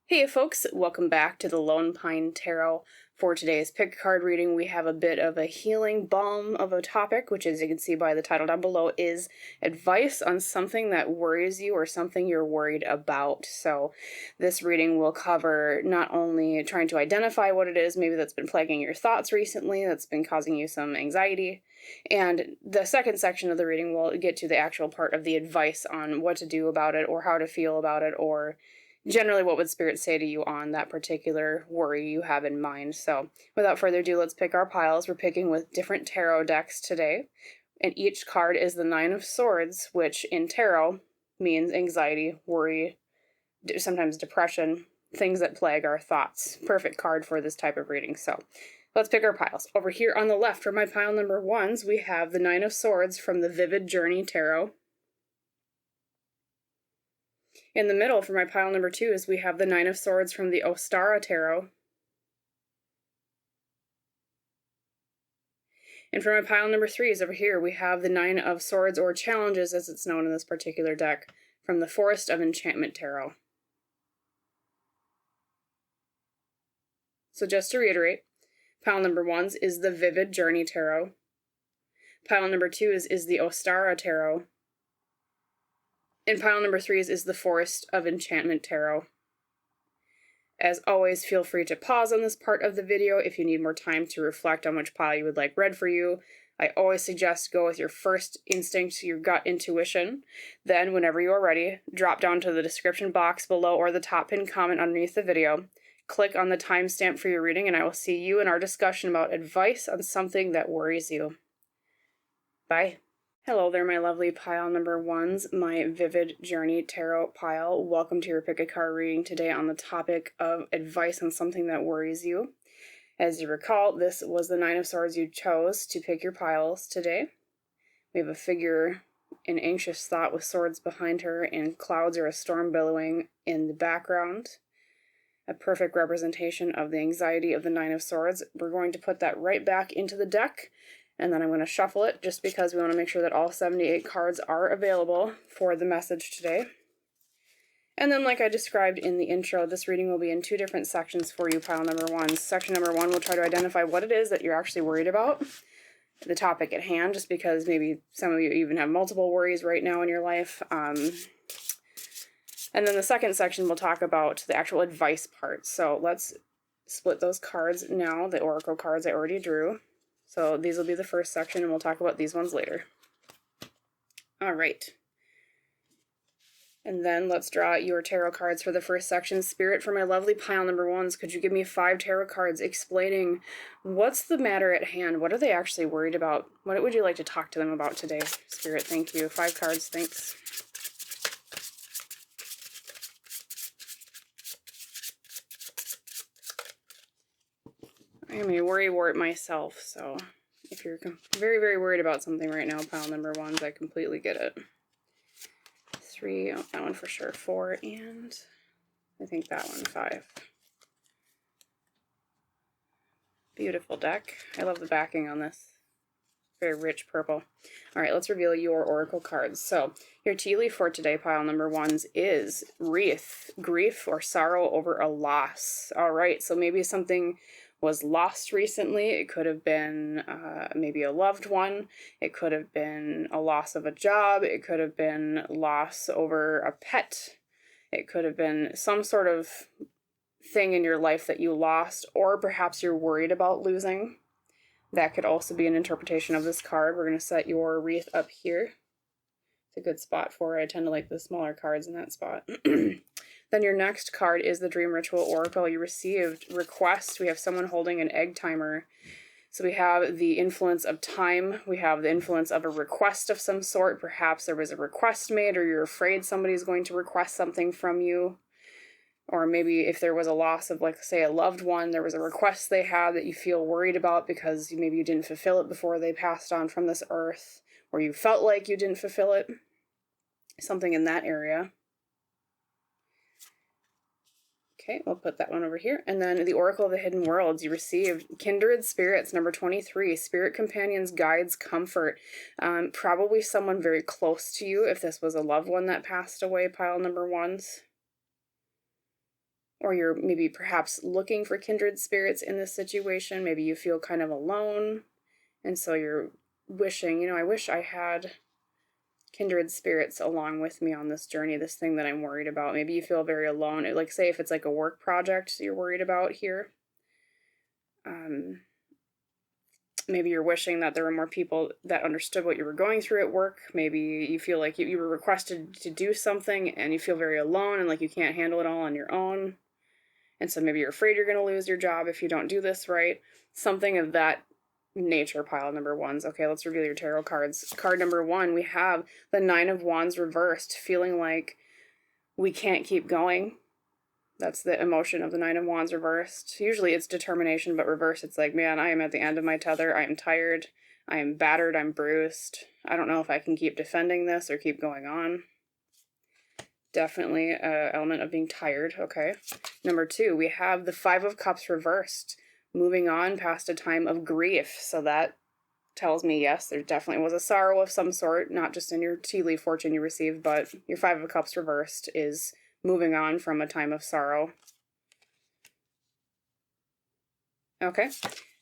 Hey folks, welcome back to the Lone Pine Tarot. For today's pick card reading, we have a bit of a healing balm of a topic, which, as you can see by the title down below, is advice on something that worries you or something you're worried about. So this reading will cover not only trying to identify what it is maybe that's been plaguing your thoughts recently, that's been causing you some anxiety, and the second section of the reading will get to the actual part of the advice on what to do about it or how to feel about it, or generally what would Spirit say to you on that particular worry you have in mind. So without further ado, let's pick our piles. We're picking with different tarot decks today, and each card is the Nine of Swords, which in tarot means anxiety, worry, sometimes depression, things that plague our thoughts. Perfect card for this type of reading. So let's pick our piles. Over here on the left for my pile number ones, we have the Nine of Swords from the Vivid Journey Tarot. In the middle for my pile number twos, we have the Nine of Swords from the Ostara Tarot. And for my pile number threes over here, we have the Nine of Swords, or Challenges as it's known in this particular deck, from the Forest of Enchantment Tarot. So just to reiterate, pile number ones is the Vivid Journey Tarot. Pile number twos is the Ostara Tarot. And pile number threes is the Forest of Enchantment Tarot. As always, feel free to pause on this part of the video if you need more time to reflect on which pile you would like read for you. I always suggest go with your first instinct, your gut intuition. Then, whenever you are ready, drop down to the description box below or the top pinned comment underneath the video. Click on the timestamp for your reading, and I will see you in our discussion about advice on something that worries you. Bye. Hello there, my lovely pile number ones, my Vivid Journey Tarot pile. Welcome to your pick a card reading today on the topic of advice on something that worries you. As you recall, this was the Nine of Swords you chose to pick your piles today. We have a figure in anxious thought with swords behind her and clouds or a storm billowing in the background. A perfect representation of the anxiety of the Nine of Swords. We're going to put that right back into the deck, and then I'm going to shuffle it just because we want to make sure that all 78 cards are available for the message today. And then, like I described in the intro, this reading will be in two different sections for you, pile number ones. Section number one will try to identify what it is that you're actually worried about, the topic at hand, just because maybe some of you even have multiple worries right now in your life. And then the second section will talk about the actual advice part. So let's split those cards now, the oracle cards I already drew. So these will be the first section, and we'll talk about these ones later. All right. And then let's draw your tarot cards for the first section. Spirit, for my lovely pile number ones, could you give me 5 tarot cards explaining what's the matter at hand? What are they actually worried about? What would you like to talk to them about today? Spirit, thank you. 5 cards, thanks. I am a worry wart myself, so if you're very, very worried about something right now, pile number ones, I completely get it. 3, oh, that one for sure, 4, and I think that one, 5. Beautiful deck. I love the backing on this. Very rich purple. All right, let's reveal your oracle cards. So your tea leaf for today, pile number ones, is wreath, grief or sorrow over a loss. All right, so maybe something was lost recently. It could have been maybe a loved one. It could have been a loss of a job. It could have been loss over a pet. It could have been some sort of thing in your life that you lost, or perhaps you're worried about losing. That could also be an interpretation of this card. We're going to set your wreath up here. It's a good spot for it. I tend to like the smaller cards in that spot. Then your next card is the Dream Ritual Oracle. You received request. We have someone holding an egg timer. So we have the influence of time. We have the influence of a request of some sort. Perhaps there was a request made, or you're afraid somebody's going to request something from you. Or maybe if there was a loss of, like, say, a loved one, there was a request they had that you feel worried about because maybe you didn't fulfill it before they passed on from this earth, or you felt like you didn't fulfill it. Something in that area. Okay, we'll put that one over here. And then the Oracle of the Hidden Worlds, you received Kindred Spirits, number 23, Spirit Companions, Guides, Comfort. Probably someone very close to you if this was a loved one that passed away, pile number ones. or you're maybe perhaps looking for kindred spirits in this situation. Maybe you feel kind of alone, and so you're wishing, I wish I had kindred spirits along with me on this journey, this thing that I'm worried about. Maybe you feel very alone. Like, say if it's like a work project you're worried about here. Maybe you're wishing that there were more people that understood what you were going through at work. Maybe you feel like you were requested to do something and you feel very alone and like you can't handle it all on your own. And so maybe you're afraid you're going to lose your job if you don't do this right. Something of that nature, pile number ones. Okay, let's reveal your tarot cards. Card number 1, we have the 9 of Wands reversed, feeling like we can't keep going. That's the emotion of the 9 of Wands reversed. Usually it's determination, but reversed, it's like, man, I am at the end of my tether. I am tired. I am battered. I'm bruised. I don't know if I can keep defending this or keep going on. Definitely an element of being tired. Okay. Number 2, we have the 5 of Cups reversed, moving on past a time of grief. So that tells me, yes, there definitely was a sorrow of some sort, not just in your tea leaf fortune you received, but your 5 of Cups reversed is moving on from a time of sorrow. Okay.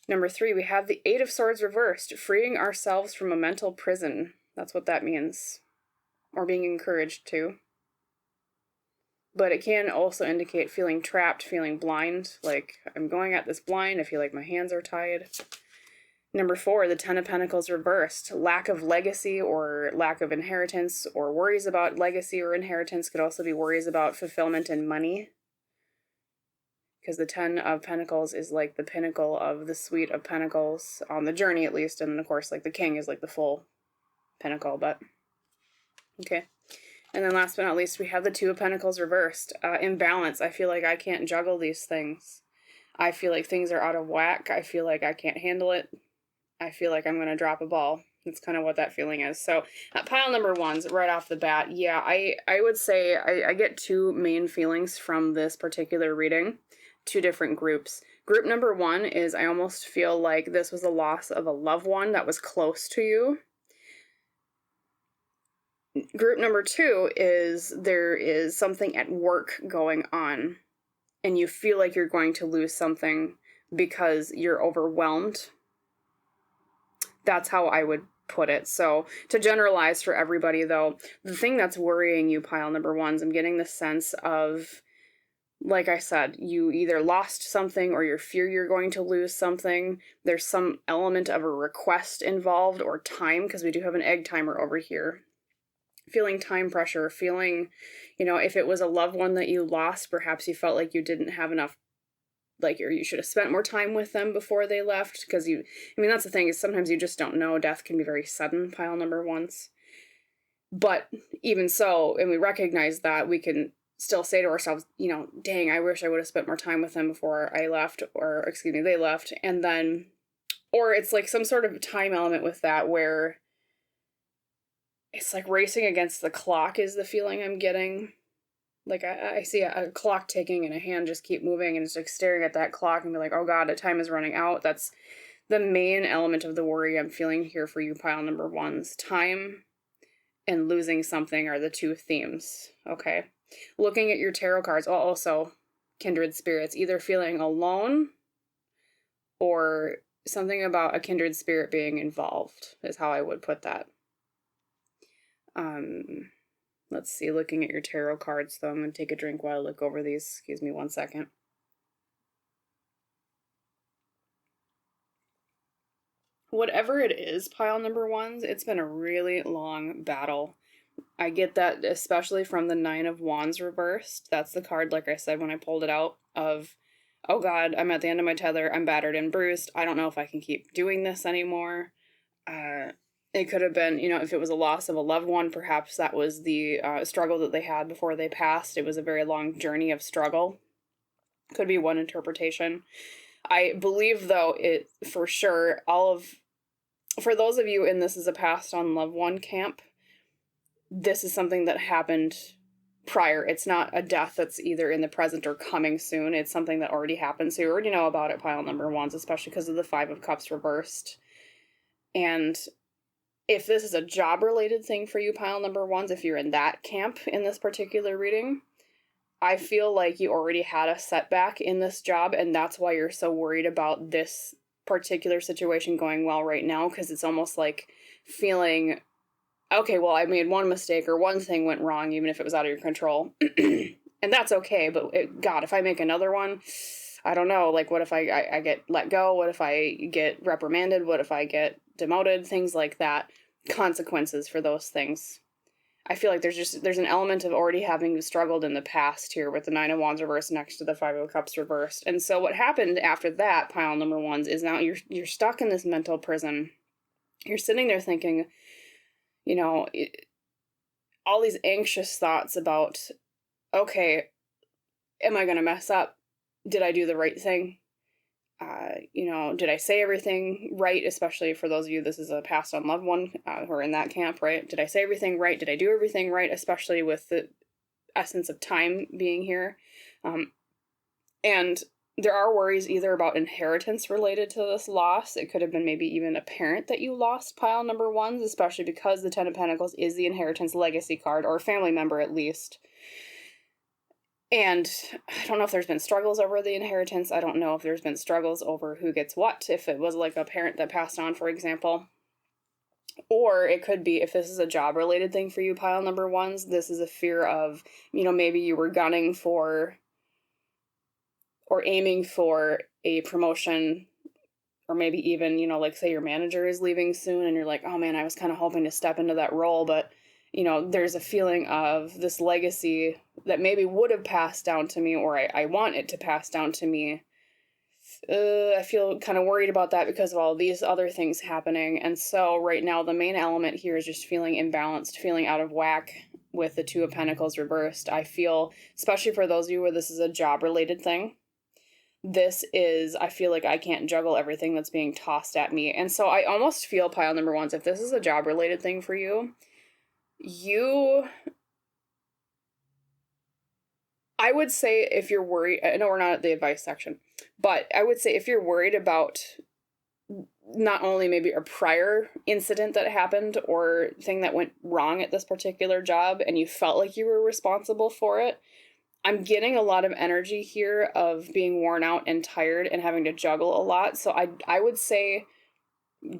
Number 3, we have the 8 of Swords reversed, freeing ourselves from a mental prison. That's what that means. Or being encouraged to. But it can also indicate feeling trapped, feeling blind. Like, I'm going at this blind. I feel like my hands are tied. Number 4, the 10 of Pentacles reversed. Lack of legacy or lack of inheritance, or worries about legacy or inheritance. Could also be worries about fulfillment and money. Because the 10 of Pentacles is like the pinnacle of the suite of Pentacles, on the journey at least. And then, of course, like the King is like the full pinnacle, but okay. And then last but not least, we have the 2 of Pentacles reversed. Imbalance. I feel like I can't juggle these things. I feel like things are out of whack. I feel like I can't handle it. I feel like I'm going to drop a ball. That's kind of what that feeling is. So pile number 1's right off the bat. Yeah, I would say I get 2 main feelings from this particular reading. 2 different groups. Group number 1 is I almost feel like this was a loss of a loved one that was close to you. Group number 2 is there is something at work going on and you feel like you're going to lose something because you're overwhelmed. That's how I would put it. So to generalize for everybody though, the thing that's worrying you, pile number 1's, I'm getting the sense of, like I said, you either lost something or you fear you're going to lose something. There's some element of a request involved or time, because we do have an egg timer over here. Feeling time pressure, feeling, if it was a loved one that you lost, perhaps you felt like you didn't have enough, like, or you should have spent more time with them before they left, because that's the thing, is sometimes you just don't know. Death can be very sudden, pile number 1's. But even so, and we recognize that, we can still say to ourselves, dang, I wish I would have spent more time with them before I left, or excuse me, they left. And then, or it's like some sort of time element with that where it's like racing against the clock is the feeling I'm getting. Like I see a clock ticking and a hand just keep moving and it's like staring at that clock and be like, oh God, the time is running out. That's the main element of the worry I'm feeling here for you, pile number 1's. Time and losing something are the 2 themes. Okay. Looking at your tarot cards, also kindred spirits, either feeling alone or something about a kindred spirit being involved is how I would put that. Let's see, looking at your tarot cards, though, I'm going to take a drink while I look over these. Excuse me 1 second. Whatever it is, pile number 1's, it's been a really long battle. I get that especially from the 9 of Wands reversed. That's the card, like I said, when I pulled it out, of, oh God, I'm at the end of my tether. I'm battered and bruised. I don't know if I can keep doing this anymore. It could have been, if it was a loss of a loved one, perhaps that was the struggle that they had before they passed. It was a very long journey of struggle. Could be one interpretation. I believe, though, it for sure, for those of you in this is a passed on loved one camp, this is something that happened prior. It's not a death that's either in the present or coming soon. It's something that already happened. So you already know about it, pile number 1's, especially because of the 5 of Cups reversed. And if this is a job-related thing for you, pile number 1's, if you're in that camp in this particular reading, I feel like you already had a setback in this job, and that's why you're so worried about this particular situation going well right now, because it's almost like feeling, okay, well, I made one mistake or one thing went wrong, even if it was out of your control. And that's okay, but God, if I make another one, I don't know, like, what if I get let go? What if I get reprimanded? What if I get demoted? Things like that. Consequences for those things. I feel like there's an element of already having struggled in the past here with the Nine of Wands reversed next to the Five of Cups reversed. And so what happened after that, pile number ones, is now you're stuck in this mental prison. You're sitting there thinking, you know, all these anxious thoughts about, okay, am I going to mess up? Did I do the right thing? Did I say everything right? Especially for those of you, this is a passed on loved one who are in that camp, right? Did I say everything right? Did I do everything right? Especially with the essence of time being here. And there are worries either about inheritance related to this loss. It could have been maybe even a parent that you lost, pile number ones, especially because the Ten of Pentacles is the inheritance legacy card, or a family member at least. And I don't know if there's been struggles over the inheritance. I don't know if there's been struggles over who gets what, if it was like a parent that passed on, for example. Or it could be, if this is a job-related thing for you, pile number ones, this is a fear of, maybe you were gunning for or aiming for a promotion, or maybe even, like say your manager is leaving soon and you're like, oh man, I was kind of hoping to step into that role, but there's a feeling of this legacy that maybe would have passed down to me, or I want it to pass down to me. I feel kind of worried about that because of all these other things happening. And so right now, the main element here is just feeling imbalanced, feeling out of whack with the Two of Pentacles reversed. I feel, especially for those of you where this is a job-related thing, I feel like I can't juggle everything that's being tossed at me. And so I almost feel, pile number ones, if this is a job-related thing for you, I would say if you're worried, I know we're not at the advice section, but I would say if you're worried about not only maybe a prior incident that happened or thing that went wrong at this particular job and you felt like you were responsible for it, I'm getting a lot of energy here of being worn out and tired and having to juggle a lot. So I would say,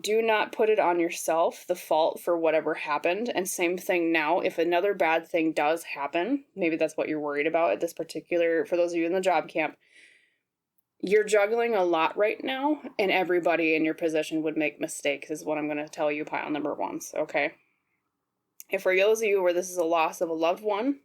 do not put it on yourself, the fault for whatever happened. And same thing now, if another bad thing does happen, maybe that's what you're worried about at this particular, for those of you in the job camp, you're juggling a lot right now, and everybody in your position would make mistakes, is what I'm going to tell you, pile number ones, okay? And for those of you where this is a loss of a loved one,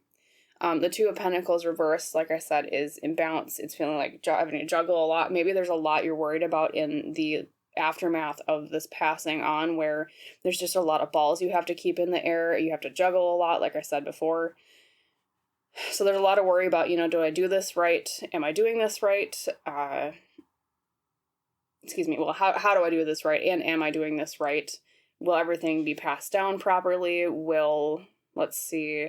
the Two of Pentacles reversed, like I said, is imbalance. It's feeling like having to juggle a lot. Maybe there's a lot you're worried about in the aftermath of this passing on, where there's just a lot of balls you have to keep in the air. You have to juggle a lot, like I said before. So there's a lot of worry about, do I do this right? Am I doing this right? Well, how do I do this right? And am I doing this right? Will everything be passed down properly? Let's see.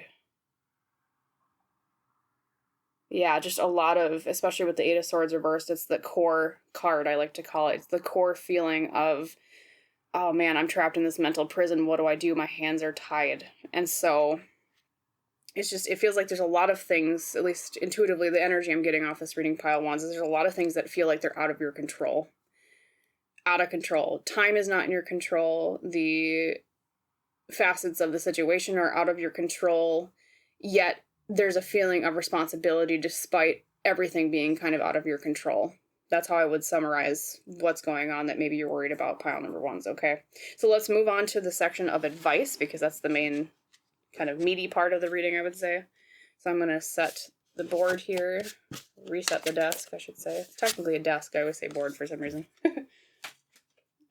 Yeah, just a lot of, especially with the Eight of Swords reversed, it's the core card, I like to call it. It's the core feeling of, oh man, I'm trapped in this mental prison. What do I do? My hands are tied. And so it feels like there's a lot of things, at least intuitively, the energy I'm getting off this reading, pile wands, is there's a lot of things that feel like they're out of your control. Out of control. Time is not in your control. The facets of the situation are out of your control, yet there's a feeling of responsibility despite everything being kind of out of your control. That's how I would summarize what's going on that maybe you're worried about, pile number ones, okay? So let's move on to the section of advice, because that's the main kind of meaty part of the reading, I would say. So I'm going to set the board here, reset the desk, I should say. It's technically a desk. I always say board for some reason.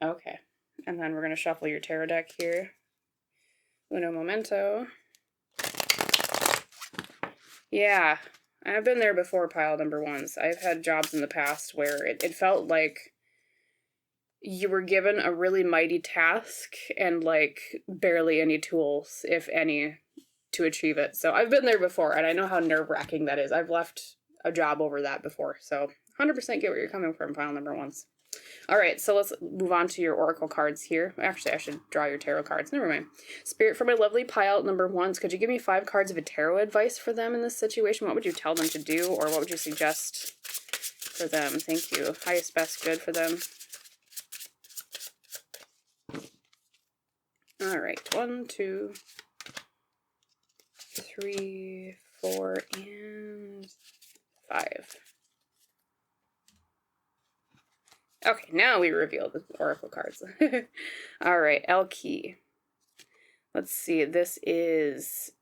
Okay. And then we're going to shuffle your tarot deck here. Uno momento. Yeah, I've been there before, pile number ones. I've had jobs in the past where it felt like you were given a really mighty task and like barely any tools, if any, to achieve it. So I've been there before, and I know how nerve-wracking that is. I've left a job over that before, so 100% get where you're coming from, pile number ones. All right, so let's move on to your oracle cards here. Actually, I should draw your tarot cards. Never mind. Spirit, for my lovely pile number ones, could you give me 5 cards of a tarot advice for them in this situation? What would you tell them to do, or what would you suggest for them? Thank you. Highest, best, good for them. All right, 1, 2, 3, 4, and 5. Okay, now we reveal the oracle cards. All right, Elle Qui. Let's see, this is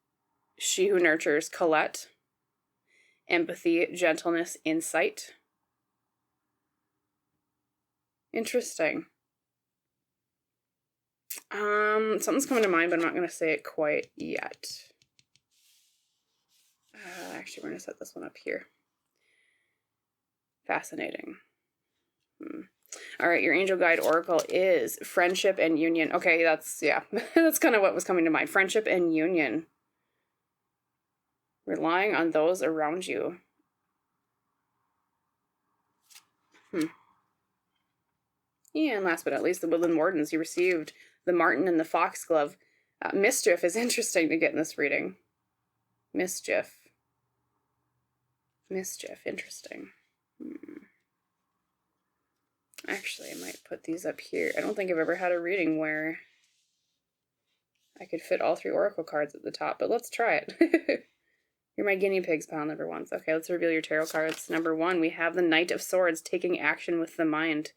She Who Nurtures, Colette. Empathy, gentleness, insight. Interesting. Something's coming to mind, but I'm not going to say it quite yet. Actually, we're going to set this one up here. Fascinating. All right, your angel guide oracle is friendship and union. Okay, that's, yeah, that's kind of what was coming to mind. Friendship and union. Relying on those around you. Yeah, and last but not least, the Woodland Wardens. You received the Martin and the Foxglove. Mischief is interesting to get in this reading. Mischief. Mischief, interesting. Actually, I might put these up here. I don't think I've ever had a reading where I could fit all 3 oracle cards at the top, but let's try it. You're my guinea pigs, pile number 1s. Okay, let's reveal your tarot cards. Number 1, we have the Knight of Swords, taking action with the mind.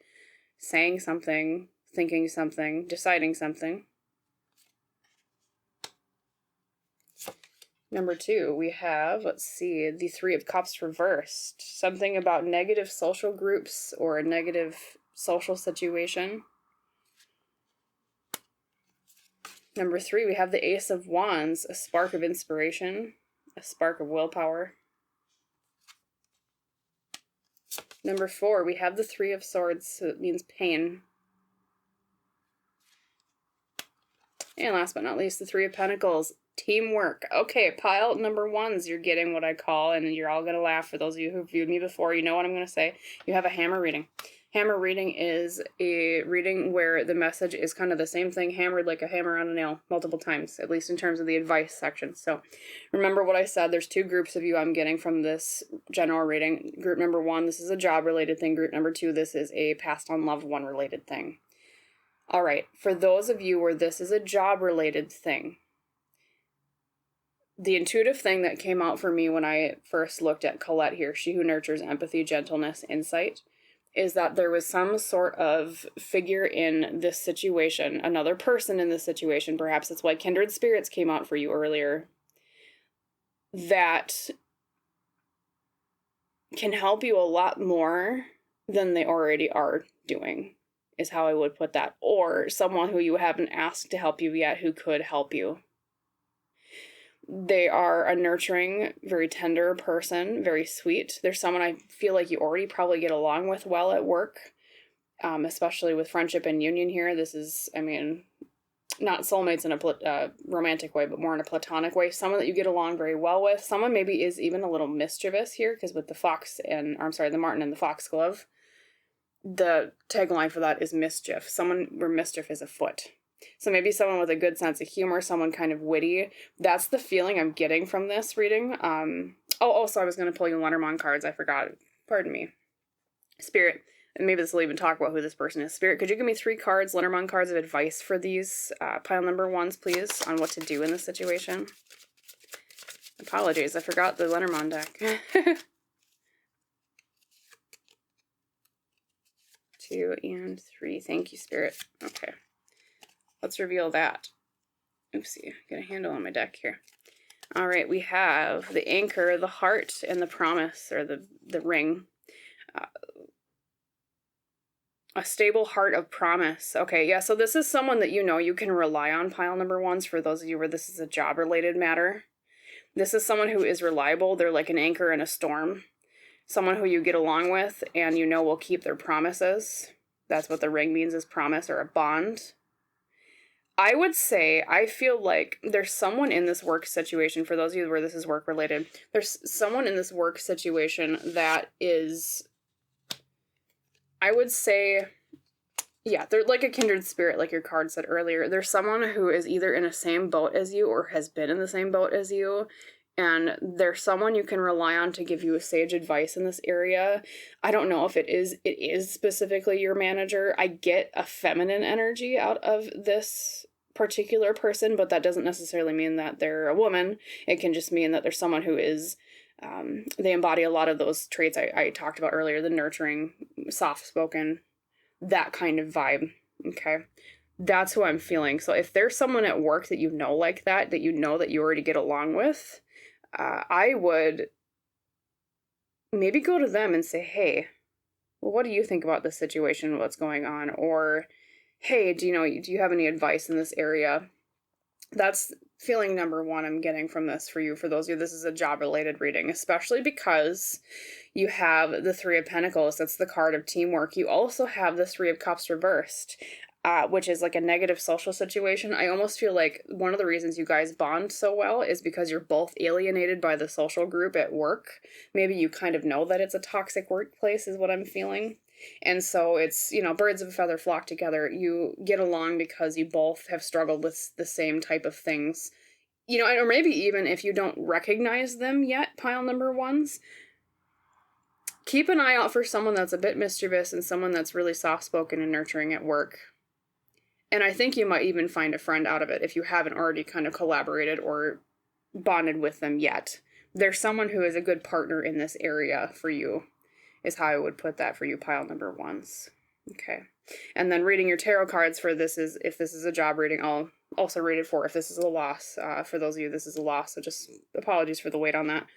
Saying something, thinking something, deciding something. Number 2, we have, let's see, the 3 of Cups reversed. Something about negative social groups or a negative social situation. Number 3, we have the Ace of Wands, a spark of inspiration, a spark of willpower. Number 4, we have the 3 of Swords, so it means pain. And last but not least, the 3 of Pentacles, teamwork. Okay, pile number 1s, you're getting what I call, and you're all going to laugh. For those of you who've viewed me before, you know what I'm going to say. You have a hammer reading. Hammer reading is a reading where the message is kind of the same thing, hammered like a hammer on a nail multiple times, at least in terms of the advice section. So remember what I said, there's 2 groups of you I'm getting from this general reading. Group number 1, this is a job-related thing. Group number 2, this is a passed-on loved one-related thing. All right, for those of you where this is a job-related thing, the intuitive thing that came out for me when I first looked at Colette here, She Who Nurtures, Empathy, Gentleness, Insight, is that there was some sort of figure in this situation, another person in this situation, perhaps that's why Kindred Spirits came out for you earlier, that can help you a lot more than they already are doing, is how I would put that. Or someone who you haven't asked to help you yet who could help you. They are a nurturing, very tender person, very sweet. There's someone I feel like you already probably get along with well at work, especially with friendship and union here. This is, I mean, not soulmates in a romantic way, but more in a platonic way. Someone that you get along very well with. Someone maybe is even a little mischievous here, because with the the Martin and the Foxglove, the tagline for that is mischief. Someone where mischief is afoot. So maybe someone with a good sense of humor, someone kind of witty. That's the feeling I'm getting from this reading. So I was going to pull you Lenormand cards. I forgot. Pardon me. Spirit, and maybe this will even talk about who this person is. Spirit, could you give me 3 cards, Lenormand cards of advice for these pile number 1s, please, on what to do in this situation? Apologies, I forgot the Lenormand deck. 2 and 3. Thank you, Spirit. Okay. Let's reveal that. Oopsie, get a handle on my deck here. All right, we have the anchor, the heart, and the promise, or the ring. A stable heart of promise. Okay, yeah, so this is someone that you know you can rely on, pile number 1s, for those of you where this is a job-related matter. This is someone who is reliable. They're like an anchor in a storm. Someone who you get along with and you know will keep their promises. That's what the ring means, is promise or a bond. I would say, I feel like there's someone in this work situation, for those of you where this is work related, there's someone in this work situation that is, I would say, yeah, they're like a kindred spirit, like your card said earlier. There's someone who is either in the same boat as you or has been in the same boat as you. And there's someone you can rely on to give you sage advice in this area. I don't know if it is specifically your manager. I get a feminine energy out of this particular person, but that doesn't necessarily mean that they're a woman. It can just mean that there's someone who is, they embody a lot of those traits I talked about earlier, the nurturing, soft-spoken, that kind of vibe. Okay. That's who I'm feeling. So if there's someone at work that you know like that you know that you already get along with, I would maybe go to them and say, hey, well, what do you think about this situation? What's going on? Or, hey, do you have any advice in this area? That's feeling number one I'm getting from this for you. For those of you, this is a job-related reading, especially because you have the Three of Pentacles. That's the card of teamwork. You also have the Three of Cups reversed. Which is like a negative social situation. I almost feel like one of the reasons you guys bond so well is because you're both alienated by the social group at work. Maybe you kind of know that it's a toxic workplace is what I'm feeling. And so it's, birds of a feather flock together. You get along because you both have struggled with the same type of things. Or maybe even if you don't recognize them yet, pile number ones, keep an eye out for someone that's a bit mischievous and someone that's really soft-spoken and nurturing at work. And I think you might even find a friend out of it if you haven't already kind of collaborated or bonded with them yet. There's someone who is a good partner in this area for you, is how I would put that for you, pile number ones. Okay. And then reading your tarot cards for this is, if this is a job reading, I'll also read it for if this is a loss. For those of you, this is a loss, so just apologies for the wait on that.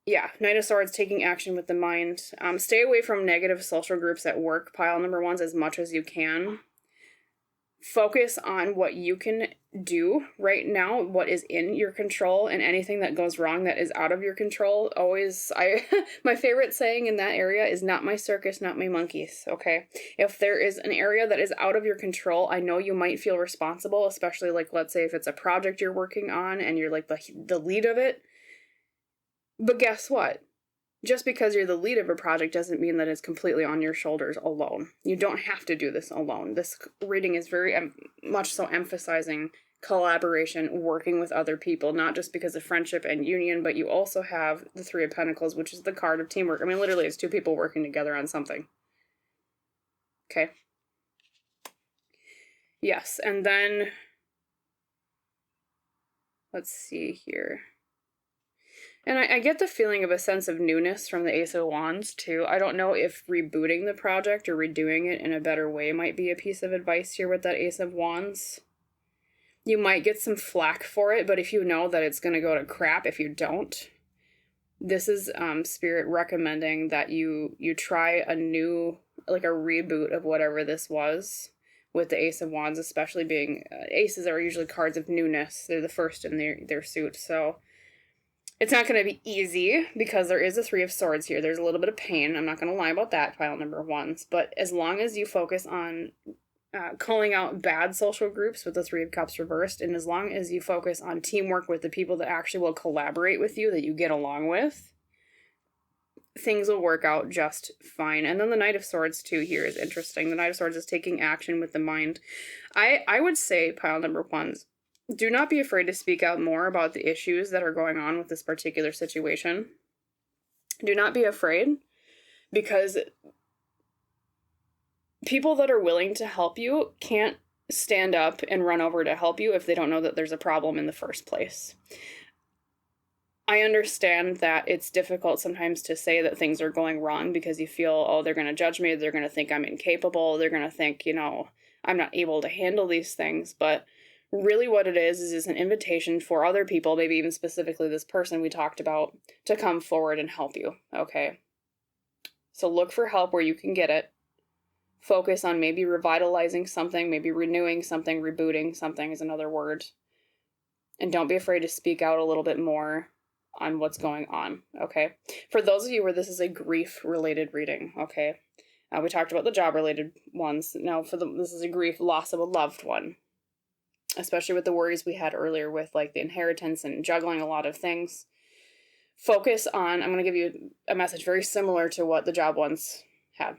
Yeah, Knight of Swords, taking action with the mind. Stay away from negative social groups at work, pile number ones, as much as you can. Focus on what you can do right now, what is in your control, and anything that goes wrong that is out of your control. My favorite saying in that area is not my circus, not my monkeys, okay? If there is an area that is out of your control, I know you might feel responsible, especially like, let's say if it's a project you're working on and you're like the lead of it. But guess what? Just because you're the lead of a project doesn't mean that it's completely on your shoulders alone. You don't have to do this alone. This reading is very much so emphasizing collaboration, working with other people, not just because of friendship and union, but you also have the Three of Pentacles, which is the card of teamwork. I mean, literally, it's two people working together on something. Okay. Yes, and then let's see here. And I get the feeling of a sense of newness from the Ace of Wands, too. I don't know if rebooting the project or redoing it in a better way might be a piece of advice here with that Ace of Wands. You might get some flack for it, but if you know that it's going to go to crap if you don't, this is Spirit recommending that you try a new, like a reboot of whatever this was with the Ace of Wands, especially being, aces are usually cards of newness. They're the first in their suit, so it's not going to be easy because there is a Three of Swords here. There's a little bit of pain. I'm not going to lie about that, pile number ones. But as long as you focus on calling out bad social groups with the Three of Cups reversed, and as long as you focus on teamwork with the people that actually will collaborate with you, that you get along with, things will work out just fine. And then the Knight of Swords, too, here is interesting. The Knight of Swords is taking action with the mind. I would say, pile number ones, do not be afraid to speak out more about the issues that are going on with this particular situation. Do not be afraid, because people that are willing to help you can't stand up and run over to help you if they don't know that there's a problem in the first place. I understand that it's difficult sometimes to say that things are going wrong because you feel, oh, they're going to judge me, they're going to think I'm incapable, they're going to think, I'm not able to handle these things, but really what it is an invitation for other people, maybe even specifically this person we talked about, to come forward and help you, okay? So look for help where you can get it. Focus on maybe revitalizing something, maybe renewing something, rebooting something is another word. And don't be afraid to speak out a little bit more on what's going on, okay? For those of you where this is a grief-related reading, okay? We talked about the job-related ones. Now, this is a grief, loss of a loved one. Especially with the worries we had earlier with like the inheritance and juggling a lot of things. Focus on, I'm going to give you a message very similar to what the job ones had.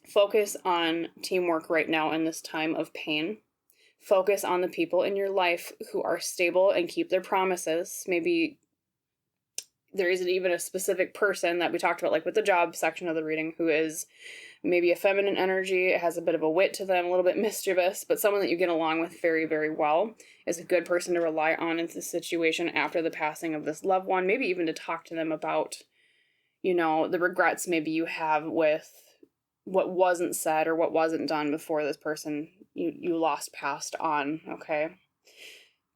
Focus on teamwork right now in this time of pain. Focus on the people in your life who are stable and keep their promises. Maybe there isn't even a specific person that we talked about, like with the job section of the reading, who is maybe a feminine energy, has a bit of a wit to them, a little bit mischievous, but someone that you get along with very, very well, is a good person to rely on in this situation after the passing of this loved one. Maybe even to talk to them about, you know, the regrets maybe you have with what wasn't said or what wasn't done before this person you lost passed on, okay?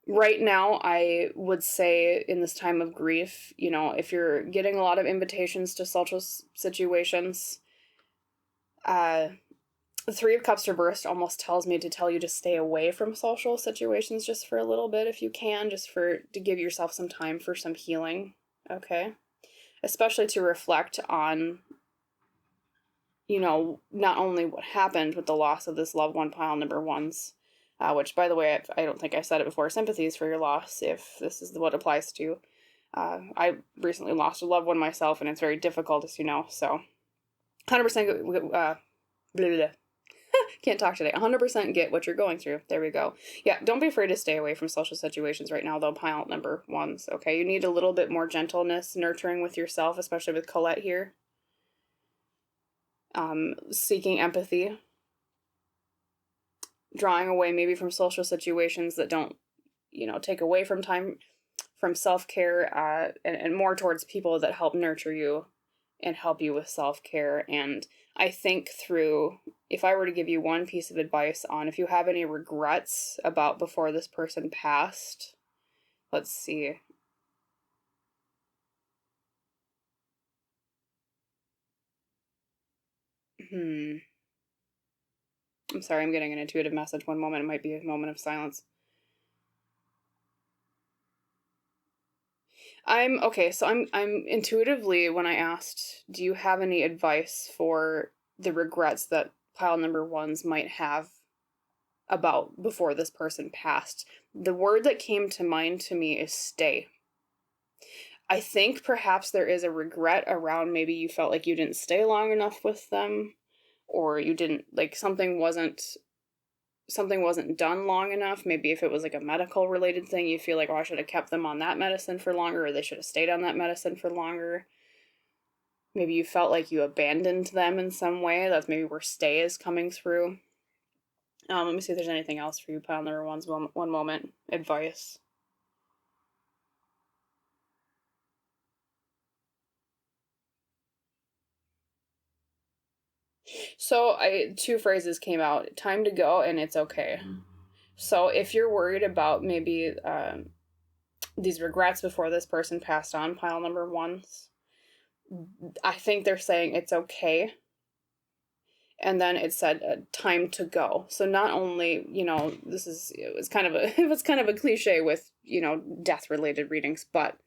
Right now, I would say in this time of grief, you know, if you're getting a lot of invitations to social situations, the Three of Cups reversed almost tells me to tell you to stay away from social situations just for a little bit if you can, just to give yourself some time for some healing, okay? Especially to reflect on, you know, not only what happened with the loss of this loved one, pile number ones, which, by the way, I don't think I said it before, sympathies for your loss, if this is what applies to. I recently lost a loved one myself, and it's very difficult, as you know, so 100% blah, blah. Can't talk today. 100% get what you're going through. There we go. Yeah, don't be afraid to stay away from social situations right now, though, pile number ones, okay? You need a little bit more gentleness, nurturing with yourself, especially with Colette here. Seeking empathy. Drawing away maybe from social situations that don't, you know, take away from time, from self-care, and more towards people that help nurture you and help you with self-care. And I think if I were to give you one piece of advice on if you have any regrets about before this person passed, let's see. I'm sorry, I'm getting an intuitive message. One moment, it might be a moment of silence. I'm intuitively, when I asked, do you have any advice for the regrets that pile number ones might have about before this person passed? The word that came to mind to me is stay. I think perhaps there is a regret around maybe you felt like you didn't stay long enough with them, or you didn't, like, something wasn't done long enough. Maybe if it was like a medical related thing, you feel like, oh, I should have kept them on that medicine for longer, or they should have stayed on that medicine for longer. Maybe you felt like you abandoned them in some way. That's maybe where stay is coming through. Let me see if there's anything else for you, pile number one's one moment. Advice. So two phrases came out: time to go and it's okay. So if you're worried about maybe these regrets before this person passed on, pile number ones, I think they're saying it's okay. And then it said time to go. So not only, you know, it was kind of a cliche with, you know, death related readings, but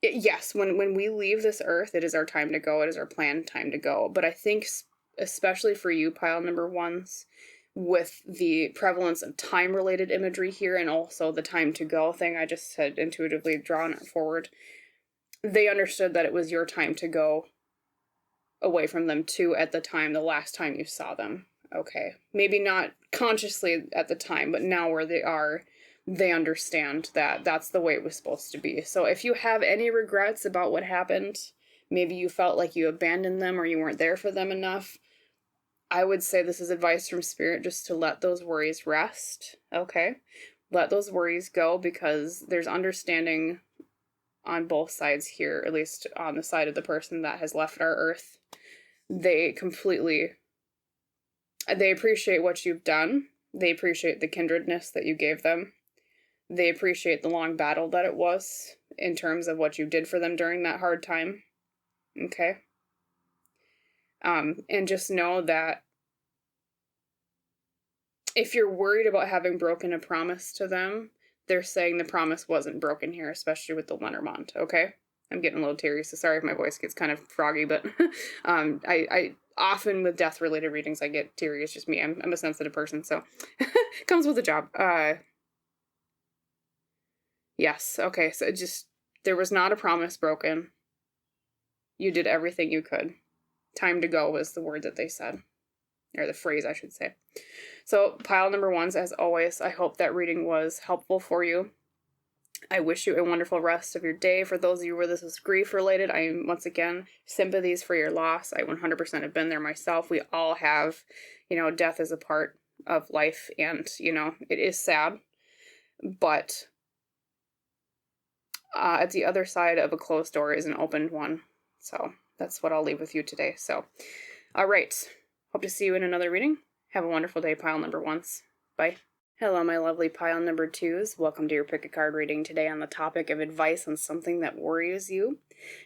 yes, when we leave this earth, it is our time to go. It is our planned time to go. But I think especially for you, pile number ones, with the prevalence of time related imagery here, and also the time to go thing I just had intuitively drawn forward, they understood that it was your time to go away from them too at the last time you saw them. Okay. Maybe not consciously at the time, but now where they are, they understand that that's the way it was supposed to be. So if you have any regrets about what happened, maybe you felt like you abandoned them or you weren't there for them enough, I would say this is advice from Spirit just to let those worries rest. Okay. Let those worries go, because there's understanding on both sides here, at least on the side of the person that has left our earth. They appreciate what you've done. They appreciate the kindredness that you gave them. They appreciate the long battle that it was in terms of what you did for them during that hard time. Okay? And just know that if you're worried about having broken a promise to them, they're saying the promise wasn't broken here, especially with the Lenormand, okay? I'm getting a little teary, so sorry if my voice gets kind of froggy, but I often with death-related readings, I get teary. It's just me. I'm a sensitive person, so comes with the job. Yes, okay, so there was not a promise broken. You did everything you could. Time to go was the word that they said, or the phrase, I should say. So pile number ones, as always, I hope that reading was helpful for you. I wish you a wonderful rest of your day. For those of you where this is grief related, once again, sympathies for your loss. I 100% have been there myself. We all have, death is a part of life, and, it is sad, but at the other side of a closed door is an opened one. So that's what I'll leave with you today. So, all right. Hope to see you in another reading. Have a wonderful day, pile number ones. Bye. Hello, my lovely pile number twos. Welcome to your pick a card reading today on the topic of advice on something that worries you.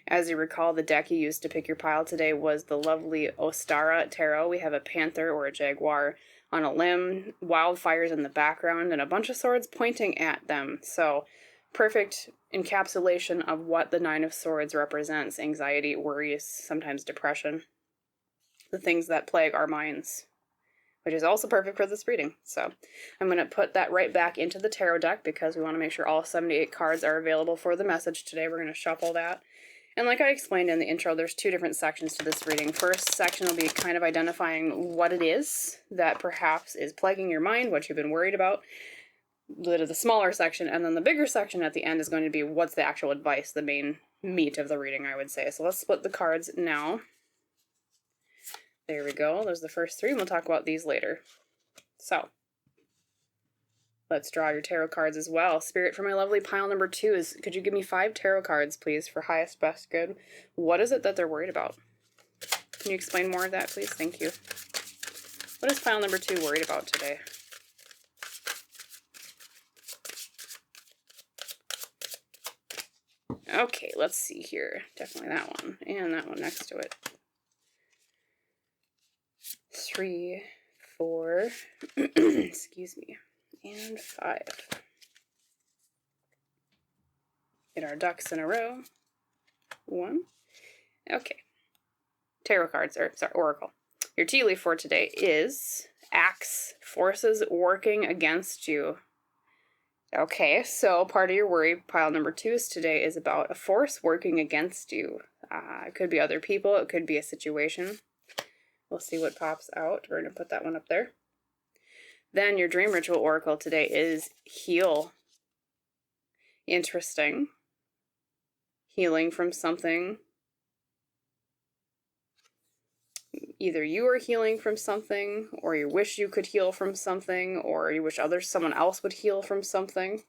As you recall, the deck you used to pick your pile today was the lovely Ostara Tarot. We have a panther or a jaguar on a limb, wildfires in the background, and a bunch of swords pointing at them. So, perfect encapsulation of what the Nine of Swords represents: anxiety, worries, sometimes depression, the things that plague our minds, which is also perfect for this reading. So I'm going to put that right back into the tarot deck because we want to make sure all 78 cards are available for the message today. We're going to shuffle that. And like I explained in the intro, there's two different sections to this reading. First section will be kind of identifying what it is that perhaps is plaguing your mind, what you've been worried about. The smaller section, and then the bigger section at the end is going to be what's the actual advice, the main meat of the reading, I would say. So let's split the cards now. There we go. There's the first three, and we'll talk about these later. So let's draw your tarot cards as well. Spirit, for my lovely pile number two, could you give me 5 tarot cards, please, for highest, best, good? What is it that they're worried about? Can you explain more of that, please? Thank you. What is pile number 2 worried about today? Okay, let's see here. Definitely that one, and that one next to it. 3, 4, excuse me, and 5. Get our ducks in a row. 1. Okay. Tarot cards, Oracle. Your tea leaf for today is Axe, forces working against you. Okay, so part of your worry, pile number 2 today, is about a force working against you. It could be other people, it could be a situation. We'll see what pops out. We're going to put that one up there. Then your dream ritual oracle today is heal. Interesting. Healing from something. Either you are healing from something, or you wish you could heal from something, or you wish someone else would heal from something.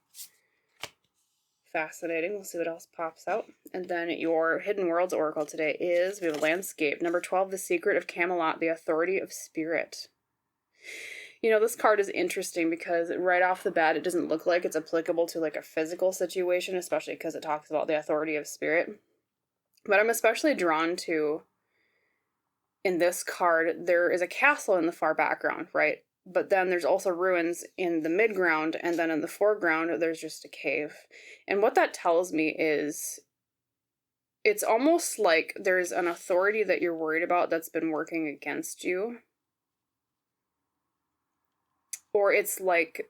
Fascinating. We'll see what else pops out. And then your Hidden Worlds Oracle today is, we have a landscape. Number 12, the Secret of Camelot, the Authority of Spirit. This card is interesting because right off the bat, it doesn't look like it's applicable to like a physical situation, especially because it talks about the authority of spirit. But I'm especially drawn to, in this card, there is a castle in the far background, right? But then there's also ruins in the midground, and then in the foreground, there's just a cave. And what that tells me is it's almost like there's an authority that you're worried about that's been working against you. Or it's like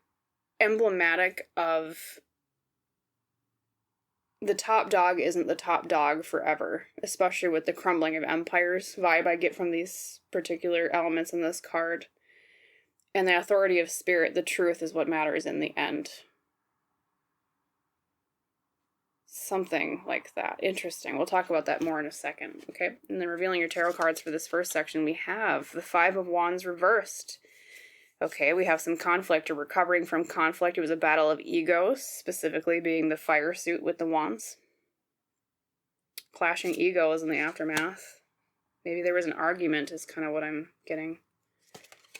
emblematic of the top dog isn't the top dog forever, especially with the crumbling of empires vibe I get from these particular elements in this card. And the authority of spirit, the truth, is what matters in the end. Something like that. Interesting. We'll talk about that more in a second, okay? And then revealing your tarot cards for this first section, we have the 5 of Wands reversed. Okay, we have some conflict or recovering from conflict. It was a battle of egos, specifically being the fire suit with the wands. Clashing egos in the aftermath. Maybe there was an argument is kind of what I'm getting.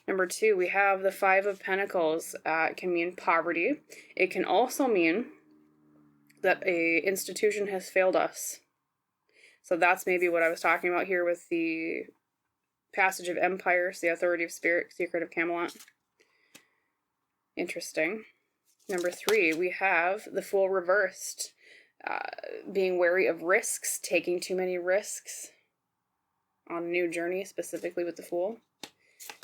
Number 2, we have the 5 of Pentacles. It can mean poverty. It can also mean that a institution has failed us. So that's maybe what I was talking about here with the passage of empires, the authority of spirit, secret of Camelot. Interesting. Number 3, we have the Fool reversed. Being wary of risks, taking too many risks on a new journey, specifically with the Fool.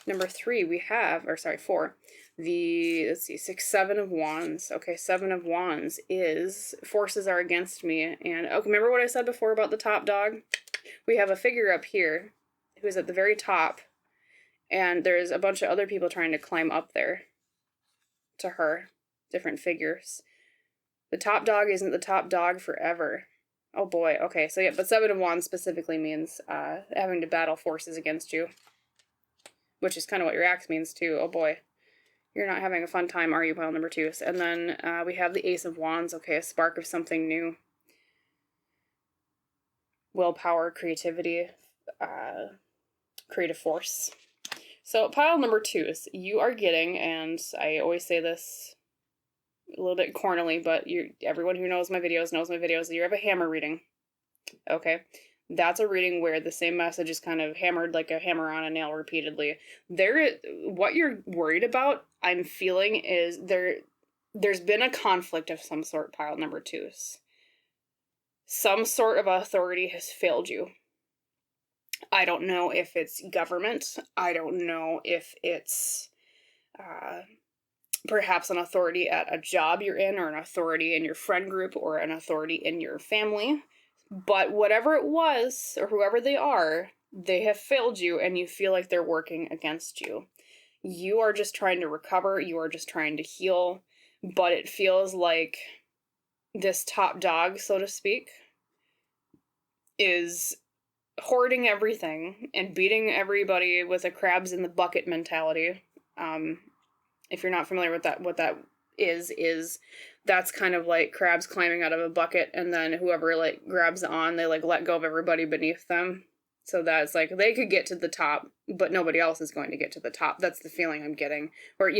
Number 3, we have, 4, the, 6, 7 of Wands. Okay, 7 of Wands is forces are against me. And remember what I said before about the top dog? We have a figure up here who's at the very top, and there's a bunch of other people trying to climb up there to her, different figures. The top dog isn't the top dog forever. Oh boy, okay, so yeah, but Seven of Wands specifically means having to battle forces against you, which is kind of what your axe means too. Oh boy, you're not having a fun time, are you, pile number 2? And then we have the Ace of Wands, okay, a spark of something new. Willpower, creativity, creative force. So pile number 2 is you are getting, and I always say this a little bit cornily, but everyone who knows my videos, you have a hammer reading. Okay. That's a reading where the same message is kind of hammered like a hammer on a nail repeatedly. What you're worried about, I'm feeling, is there's been a conflict of some sort, pile number 2s. Some sort of authority has failed you. I don't know if it's government. I don't know if it's perhaps an authority at a job you're in, or an authority in your friend group, or an authority in your family. But whatever it was, or whoever they are, they have failed you, and you feel like they're working against you. You are just trying to recover. You are just trying to heal. But it feels like this top dog, so to speak, is hoarding everything and beating everybody with a crabs in the bucket mentality. If you're not familiar with that, what that is that's kind of like crabs climbing out of a bucket, and then whoever like grabs on, they like let go of everybody beneath them. So that's like they could get to the top, but nobody else is going to get to the top. That's the feeling I'm getting. Or,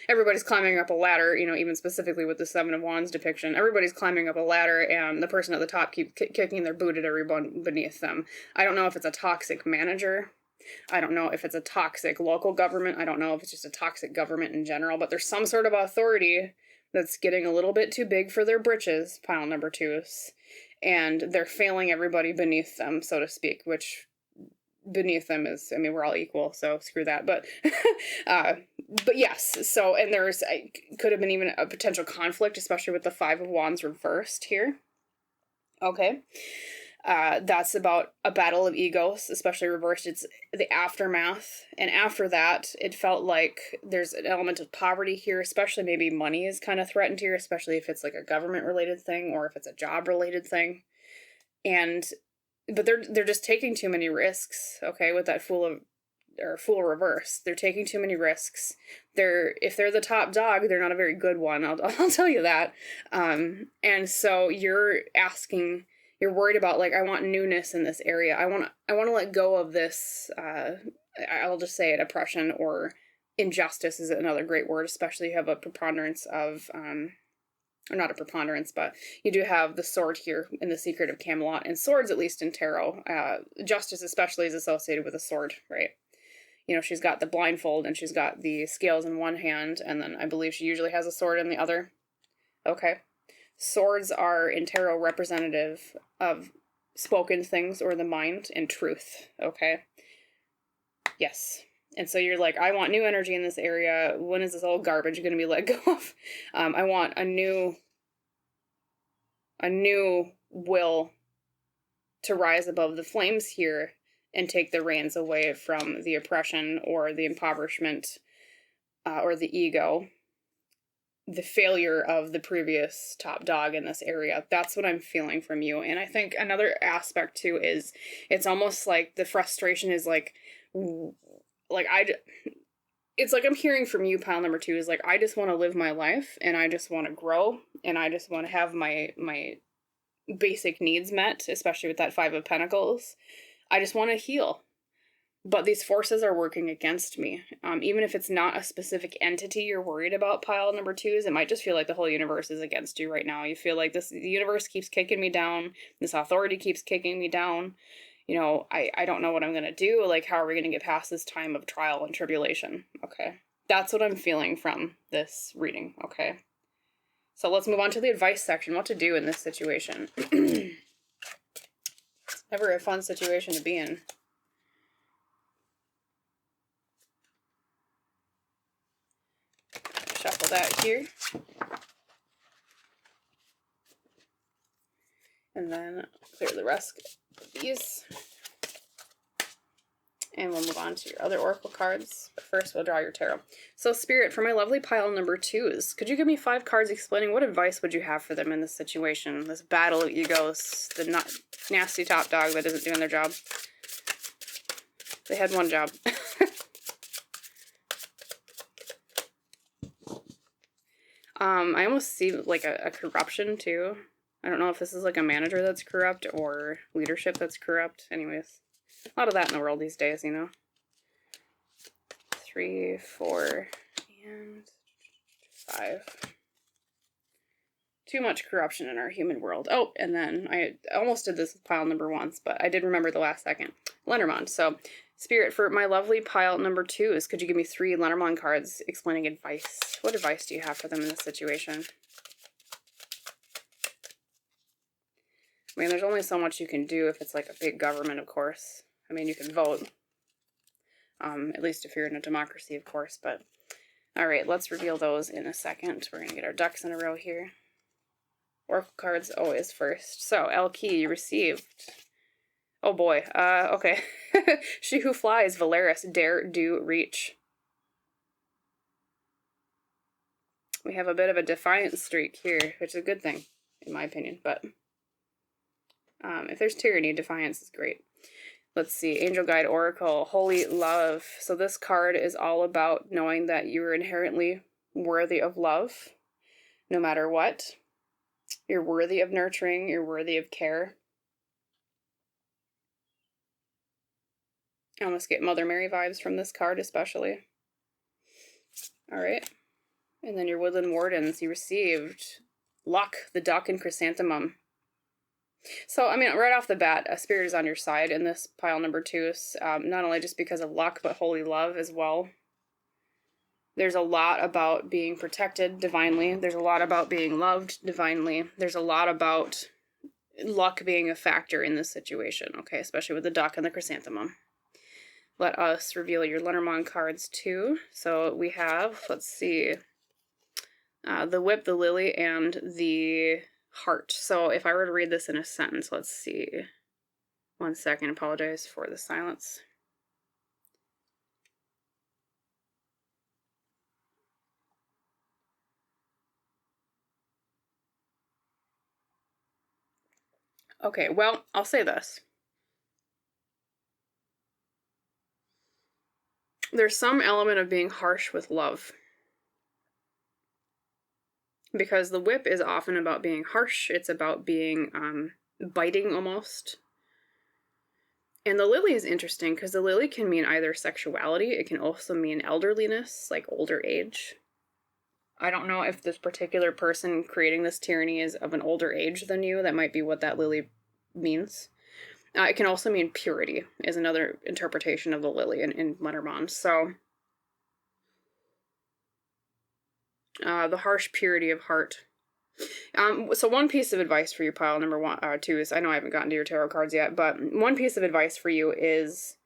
everybody's climbing up a ladder, even specifically with the Seven of Wands depiction. Everybody's climbing up a ladder, and the person at the top keeps kicking their boot at everyone beneath them. I don't know if it's a toxic manager. I don't know if it's a toxic local government. I don't know if it's just a toxic government in general, but there's some sort of authority that's getting a little bit too big for their britches, pile number 2s, and they're failing everybody beneath them, so to speak, which beneath them is, we're all equal, so screw that, but yes, so, and there's, could have been even a potential conflict, especially with the Five of Wands reversed here. Okay. That's about a battle of egos, especially reversed. It's the aftermath. And after that, it felt like there's an element of poverty here, especially maybe money is kind of threatened here, especially if it's like a government related thing or if it's a job related thing. But they're just taking too many risks, okay, with that Fool reverse. They're taking too many risks. If they're the top dog, they're not a very good one. I'll tell you that. And so you're worried about, like, I want newness in this area. I want to let go of this, I'll just say it, oppression or injustice is another great word, especially you have a preponderance of, or not a preponderance, but you do have the sword here in the Secret of Camelot, and swords, at least in tarot, justice especially is associated with a sword, right? She's got the blindfold and she's got the scales in one hand, and then I believe she usually has a sword in the other. Okay. Swords are in tarot representative of spoken things or the mind and truth, okay? Yes. And so you're like, I want new energy in this area. When is this old garbage going to be let go of? I want a new will to rise above the flames here and take the reins away from the oppression or the impoverishment or the ego, the failure of the previous top dog in this area. That's what I'm feeling from you. And I think another aspect too is it's almost like the frustration is it's like I'm hearing from you, pile number 2, is like, I just want to live my life and I just want to grow and I just want to have my basic needs met, especially with that Five of Pentacles. I just want to heal. But these forces are working against me. Even if it's not a specific entity you're worried about, pile number 2s, it might just feel like the whole universe is against you right now. You feel like the universe keeps kicking me down. This authority keeps kicking me down. I don't know what I'm going to do. Like, how are we going to get past this time of trial and tribulation? Okay. That's what I'm feeling from this reading. Okay. So let's move on to the advice section. What to do in this situation. Never a fun situation to be in. Shuffle that here. And then clear the rest of these. And we'll move on to your other oracle cards. But first, we'll draw your tarot. So, Spirit, for my lovely pile number 2s, could you give me 5 cards explaining what advice would you have for them in this situation? This battle of egos, the nasty top dog that isn't doing their job. They had one job. I almost see like a corruption too. I don't know if this is like a manager that's corrupt or leadership that's corrupt. Anyways, a lot of that in the world these days, you know. 3, 4, and 5. Too much corruption in our human world. Oh, and then I almost did this with pile number 1s, but I did remember the last second. Lenormand. So, Spirit, for my lovely pile number 2s, could you give me 3 Lenormand cards explaining advice? What advice do you have for them in this situation? I mean, there's only so much you can do if it's like a big government, of course. I mean, you can vote. At least if you're in a democracy, of course. But, all right, let's reveal those in a second. We're going to get our ducks in a row here. Oracle cards always first. So, Elle Qui, you received... Oh boy, okay. She who flies, Valeris, dare, do, reach. We have a bit of a defiant streak here, which is a good thing, in my opinion, but if there's tyranny, defiance is great. Let's see, Angel Guide Oracle, Holy Love. So this card is all about knowing that you are inherently worthy of love, no matter what. You're worthy of nurturing, you're worthy of care. I almost get Mother Mary vibes from this card especially. Alright. And then your Woodland Wardens, you received Luck, the Duck, and Chrysanthemum. So, I mean, right off the bat, a Spirit is on your side in this pile number 2, not only just because of luck, but holy love as well. There's a lot about being protected divinely. There's a lot about being loved divinely. There's a lot about luck being a factor in this situation, okay, especially with the Duck and the Chrysanthemum. Let us reveal your Lenormand cards too. So we have, let's see, the Whip, the Lily, and the Heart. So if I were to read this in a sentence, let's see. 1 second, apologize for the silence. Okay, well, I'll say this. There's some element of being harsh with love. Because the Whip is often about being harsh. It's about being biting almost. And the Lily is interesting because the Lily can mean either sexuality. It can also mean elderliness, like older age. I don't know if this particular person creating this tyranny is of an older age than you. That might be what that Lily means. It can also mean purity, is another interpretation of the Lily in Lenormand. So, the harsh purity of heart. So one piece of advice for you, pile number 2 is, I know I haven't gotten to your tarot cards yet, but one piece of advice for you is,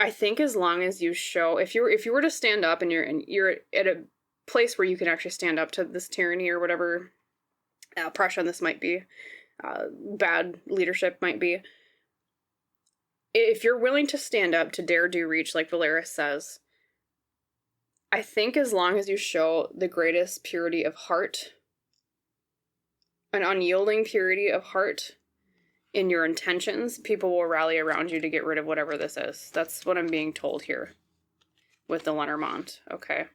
I think as long as you show, if you were to stand up and you're at a place where you can actually stand up to this tyranny or whatever oppression this might be, bad leadership might be, if you're willing to stand up to dare, do, reach, like Valeris says, I think as long as you show the greatest purity of heart, an unyielding purity of heart in your intentions, people will rally around you to get rid of whatever this is. That's what I'm being told here with the Lenormand. Okay.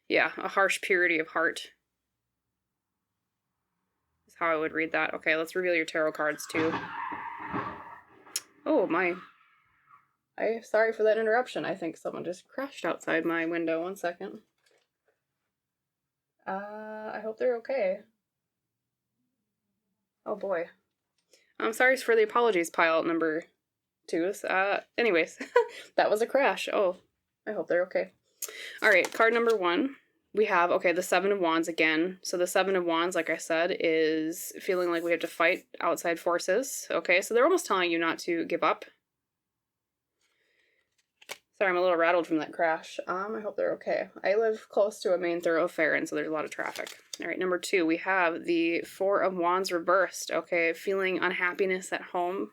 Yeah, a harsh purity of heart is how I would read that. Okay, let's reveal your tarot cards too. Oh, my. I'm sorry for that interruption. I think someone just crashed outside my window. 1 second. I hope they're okay. Oh boy. I'm sorry for the apologies, pile number 2. Anyways, that was a crash. Oh, I hope they're okay. Alright, card number 1. We have, okay, the 7 of Wands again. So the 7 of Wands, like I said, is feeling like we have to fight outside forces. Okay, so they're almost telling you not to give up. Sorry, I'm a little rattled from that crash. I hope they're okay. I live close to a main thoroughfare, and so there's a lot of traffic. All right, number 2, we have the 4 of Wands reversed. Okay, feeling unhappiness at home.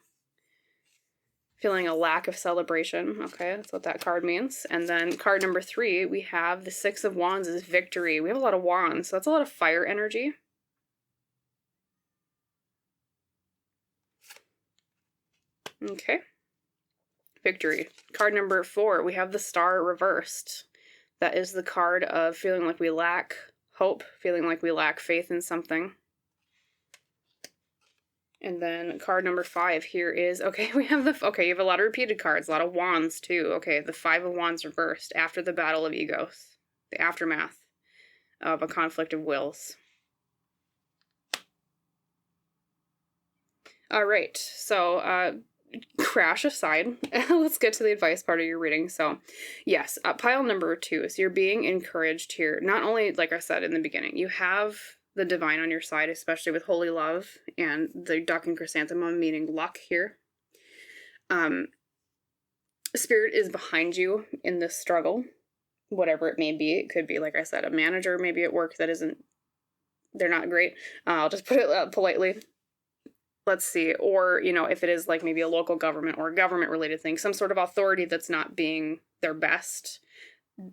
Feeling a lack of celebration. Okay, that's what that card means. And then card number 3, we have the 6 of Wands is victory. We have a lot of wands, so that's a lot of fire energy. Okay. Victory. Card number 4, we have the Star reversed. That is the card of feeling like we lack hope, feeling like we lack faith in something. And then card number 5 here is, okay, we have you have a lot of repeated cards, a lot of wands too. Okay, the 5 of Wands reversed after the battle of egos, the aftermath of a conflict of wills. All right, so crash aside, let's get to the advice part of your reading. So yes, pile number 2, so you're being encouraged here. Not only, like I said in the beginning, you have the divine on your side, especially with holy love and the duck and chrysanthemum meaning luck here. Spirit is behind you in this struggle, whatever it may be. It could be, like I said, a manager maybe at work that they're not great. I'll just put it politely. Let's see. Or, if it is like maybe a local government or a government related thing, some sort of authority that's not being their best.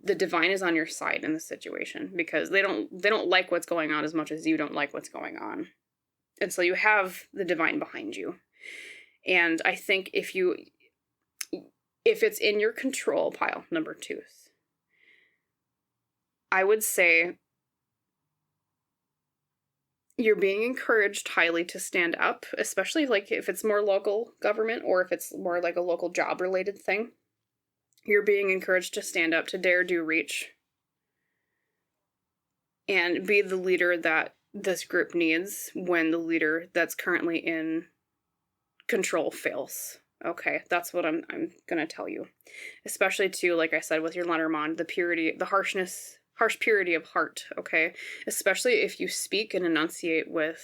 The divine is on your side in this situation because they don't like what's going on as much as you don't like what's going on. And so you have the divine behind you. And I think if it's in your control, pile number 2, I would say you're being encouraged highly to stand up, especially like if it's more local government or if it's more like a local job related thing. You're being encouraged to stand up, to dare do reach, and be the leader that this group needs when the leader that's currently in control fails. Okay, that's what I'm going to tell you. Especially too, like I said, with your Lenormand, the purity, the harsh purity of heart, okay? Especially if you speak and enunciate with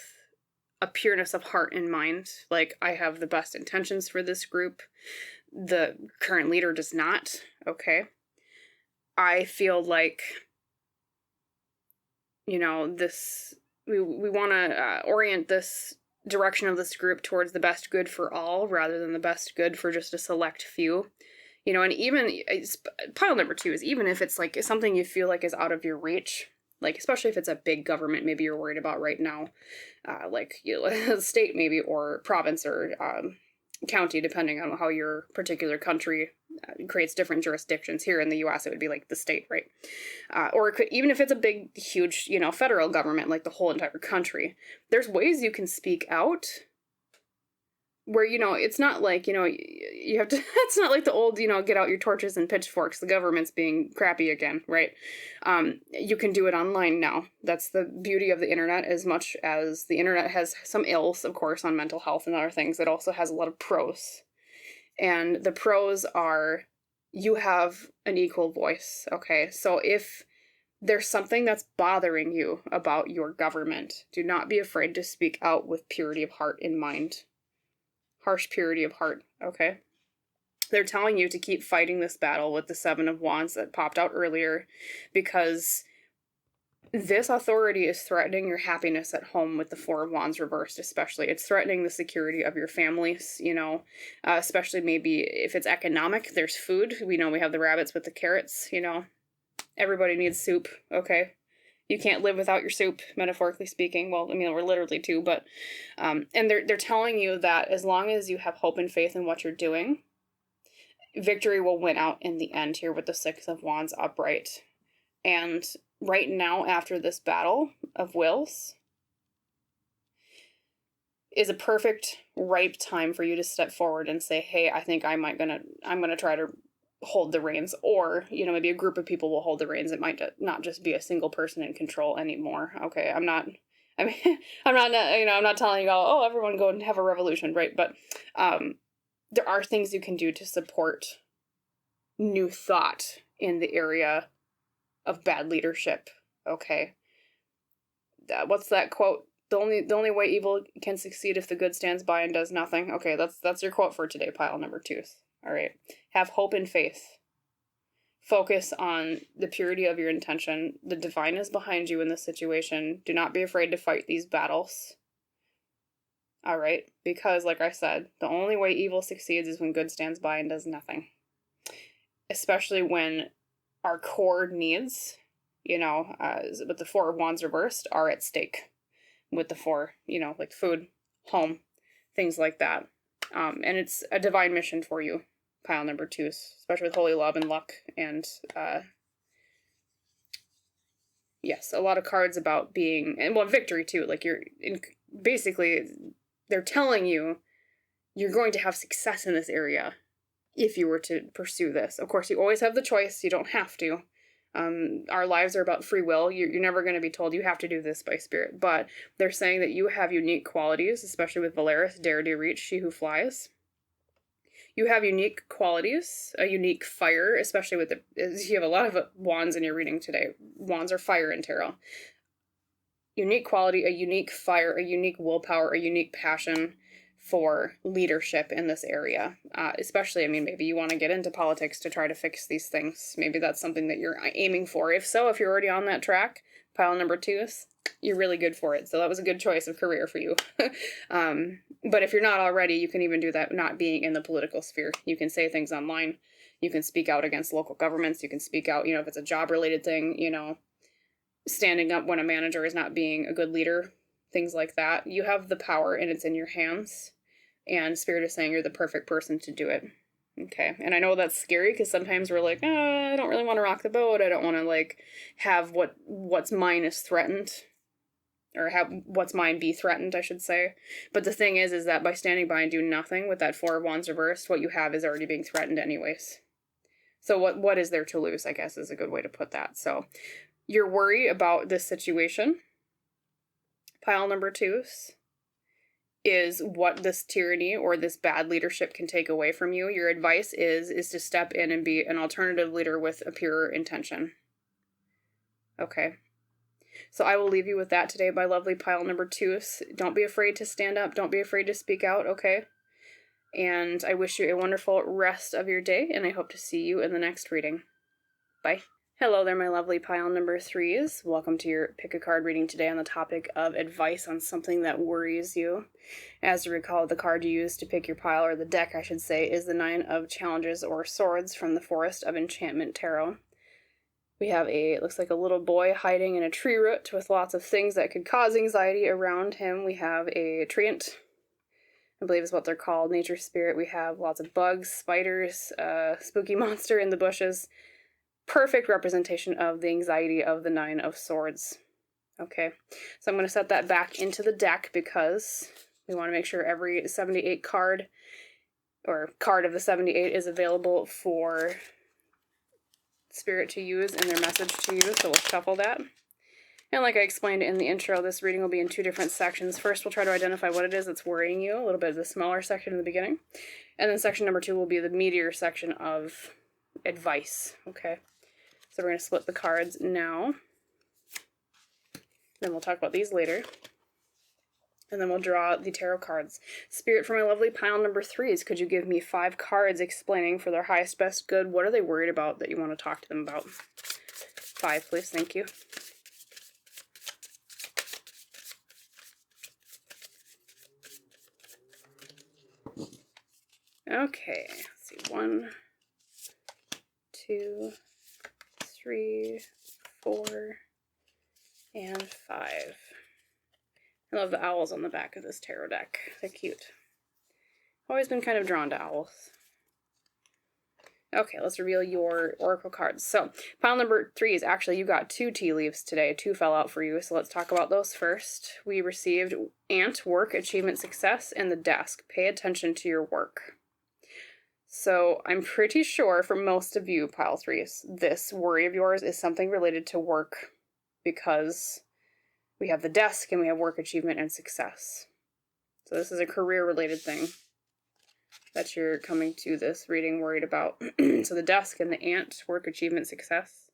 a pureness of heart and mind, like I have the best intentions for this group. The current leader does not, okay? I feel like, we want to orient this direction of this group towards the best good for all rather than the best good for just a select few. And even pile number 2 is even if it's like something you feel like is out of your reach, like especially if it's a big government maybe you're worried about right now, like state maybe or province or county, depending on how your particular country creates different jurisdictions. Here in the U.S., it would be like the state, right? Or it could, even if it's a big, huge, federal government, like the whole entire country, there's ways you can speak out where, it's not like, you have to, it's not like the old, get out your torches and pitchforks, the government's being crappy again, right? You can do it online now. That's the beauty of the internet. As much as the internet has some ills, of course, on mental health and other things, it also has a lot of pros. And the pros are you have an equal voice, okay? So if there's something that's bothering you about your government, do not be afraid to speak out with purity of heart in mind. Harsh purity of heart, okay? They're telling you to keep fighting this battle with the 7 of Wands that popped out earlier because this authority is threatening your happiness at home with the 4 of Wands reversed, especially. It's threatening the security of your families, especially maybe if it's economic, there's food. We know we have the rabbits with the carrots, Everybody needs soup, okay? You can't live without your soup, metaphorically speaking. Well, we're literally too, but, and they're telling you that as long as you have hope and faith in what you're doing, victory will win out in the end here with the 6 of Wands upright. And right now, after this battle of wills, is a perfect, ripe time for you to step forward and say, hey, I think I'm gonna try to hold the reins, or maybe a group of people will hold the reins. It might not just be a single person in control anymore. Okay, I'm not telling you all, everyone go and have a revolution, right? But there are things you can do to support new thought in the area of bad leadership. Okay, what's that quote? The only way evil can succeed if the good stands by and does nothing. Okay, that's your quote for today, pile number 2. All right. Have hope and faith. Focus on the purity of your intention. The divine is behind you in this situation. Do not be afraid to fight these battles. All right, because like I said, the only way evil succeeds is when good stands by and does nothing. Especially when our core needs, with the Four of Wands reversed, are at stake. With the four, like food, home, things like that. And it's a divine mission for you, pile number 2, especially with holy love and luck. And yes, a lot of cards about being, and victory too. Like basically, they're telling you you're going to have success in this area if you were to pursue this. Of course, you always have the choice. You don't have to. Our lives are about free will. You're never going to be told you have to do this by spirit. But they're saying that you have unique qualities, especially with Valeris, Dare to Reach, She Who Flies. You have unique qualities, a unique fire, especially with you have a lot of wands in your reading today. Wands are fire in tarot. Unique quality, a unique fire, a unique willpower, a unique passion for leadership in this area. Especially, maybe you want to get into politics to try to fix these things. Maybe that's something that you're aiming for. If so, if you're already on that track, pile number 2, you're really good for it. So that was a good choice of career for you. But if you're not already, you can even do that not being in the political sphere. You can say things online. You can speak out against local governments. You can speak out, if it's a job-related thing, standing up when a manager is not being a good leader, things like that. You have the power and it's in your hands. And Spirit is saying you're the perfect person to do it. Okay. And I know that's scary because sometimes we're like, I don't really want to rock the boat. I don't want to have what's mine is threatened. Or have what's mine be threatened, I should say. But the thing is that by standing by and doing nothing with that Four of Wands reversed, what you have is already being threatened anyways. So what is there to lose, I guess, is a good way to put that. So your worry about this situation, pile number 2, is what this tyranny or this bad leadership can take away from you. Your advice is to step in and be an alternative leader with a pure intention. Okay. So I will leave you with that today, my lovely pile number 2. Don't be afraid to stand up. Don't be afraid to speak out, okay? And I wish you a wonderful rest of your day, and I hope to see you in the next reading. Bye. Hello there, my lovely pile number 3s. Welcome to your pick a card reading today on the topic of advice on something that worries you. As you recall, the card you use to pick your pile, or the deck, I should say, is the 9 of Challenges or Swords from the Forest of Enchantment Tarot. We have it looks like a little boy hiding in a tree root with lots of things that could cause anxiety around him. We have a treant, I believe is what they're called, nature spirit. We have lots of bugs, spiders, spooky monster in the bushes. Perfect representation of the anxiety of the 9 of Swords. Okay, so I'm going to set that back into the deck because we want to make sure every 78 card, or card of the 78, is available for Spirit to use in their message to you, so we'll shuffle that. And like I explained in the intro, this reading will be in 2 different sections. First, we'll try to identify what it is that's worrying you, a little bit of the smaller section in the beginning. And then section number 2 will be the meatier section of advice, okay? So we're going to split the cards now. Then we'll talk about these later. And then we'll draw the tarot cards. Spirit, for my lovely pile number 3s, could you give me 5 cards explaining for their highest best good, what are they worried about that you want to talk to them about? 5, please. Thank you. Okay. Let's see. 1, 2, 3, 4, and 5. I love the owls on the back of this tarot deck. They're cute. Always been kind of drawn to owls. Okay, let's reveal your oracle cards. So, pile number 3 is actually, you got 2 tea leaves today. 2 fell out for you, so let's talk about those first. We received Ant, Work, Achievement, Success, and the Desk. Pay attention to your work. So, I'm pretty sure for most of you, pile 3s, this worry of yours is something related to work, because we have the Desk and we have Work, Achievement, and Success. So this is a career-related thing that you're coming to this reading worried about. So the Desk and the Ant, Work, Achievement, Success.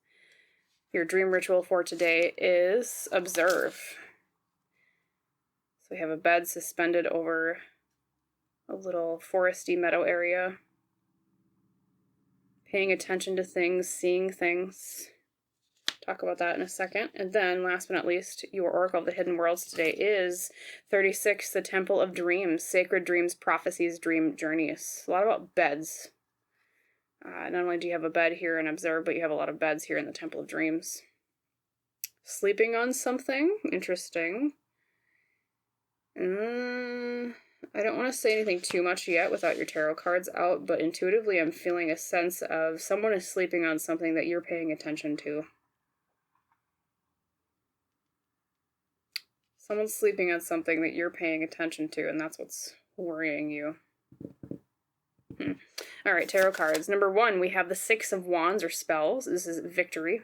Your dream ritual for today is observe. So we have a bed suspended over a little foresty meadow area. Paying attention to things, seeing things. Talk about that in a second. And then, last but not least, your Oracle of the Hidden Worlds today is 36, the Temple of Dreams, Sacred Dreams, Prophecies, Dream Journeys. A lot about beds. Not only do you have a bed here and observe, but you have a lot of beds here in the Temple of Dreams. Sleeping on something? Interesting. I don't want to say anything too much yet without your tarot cards out, but intuitively I'm feeling a sense of someone is sleeping on something that you're paying attention to. Someone's sleeping on something that you're paying attention to, and that's what's worrying you. All right, tarot cards. Number 1, we have the 6 of Wands or spells. This is victory.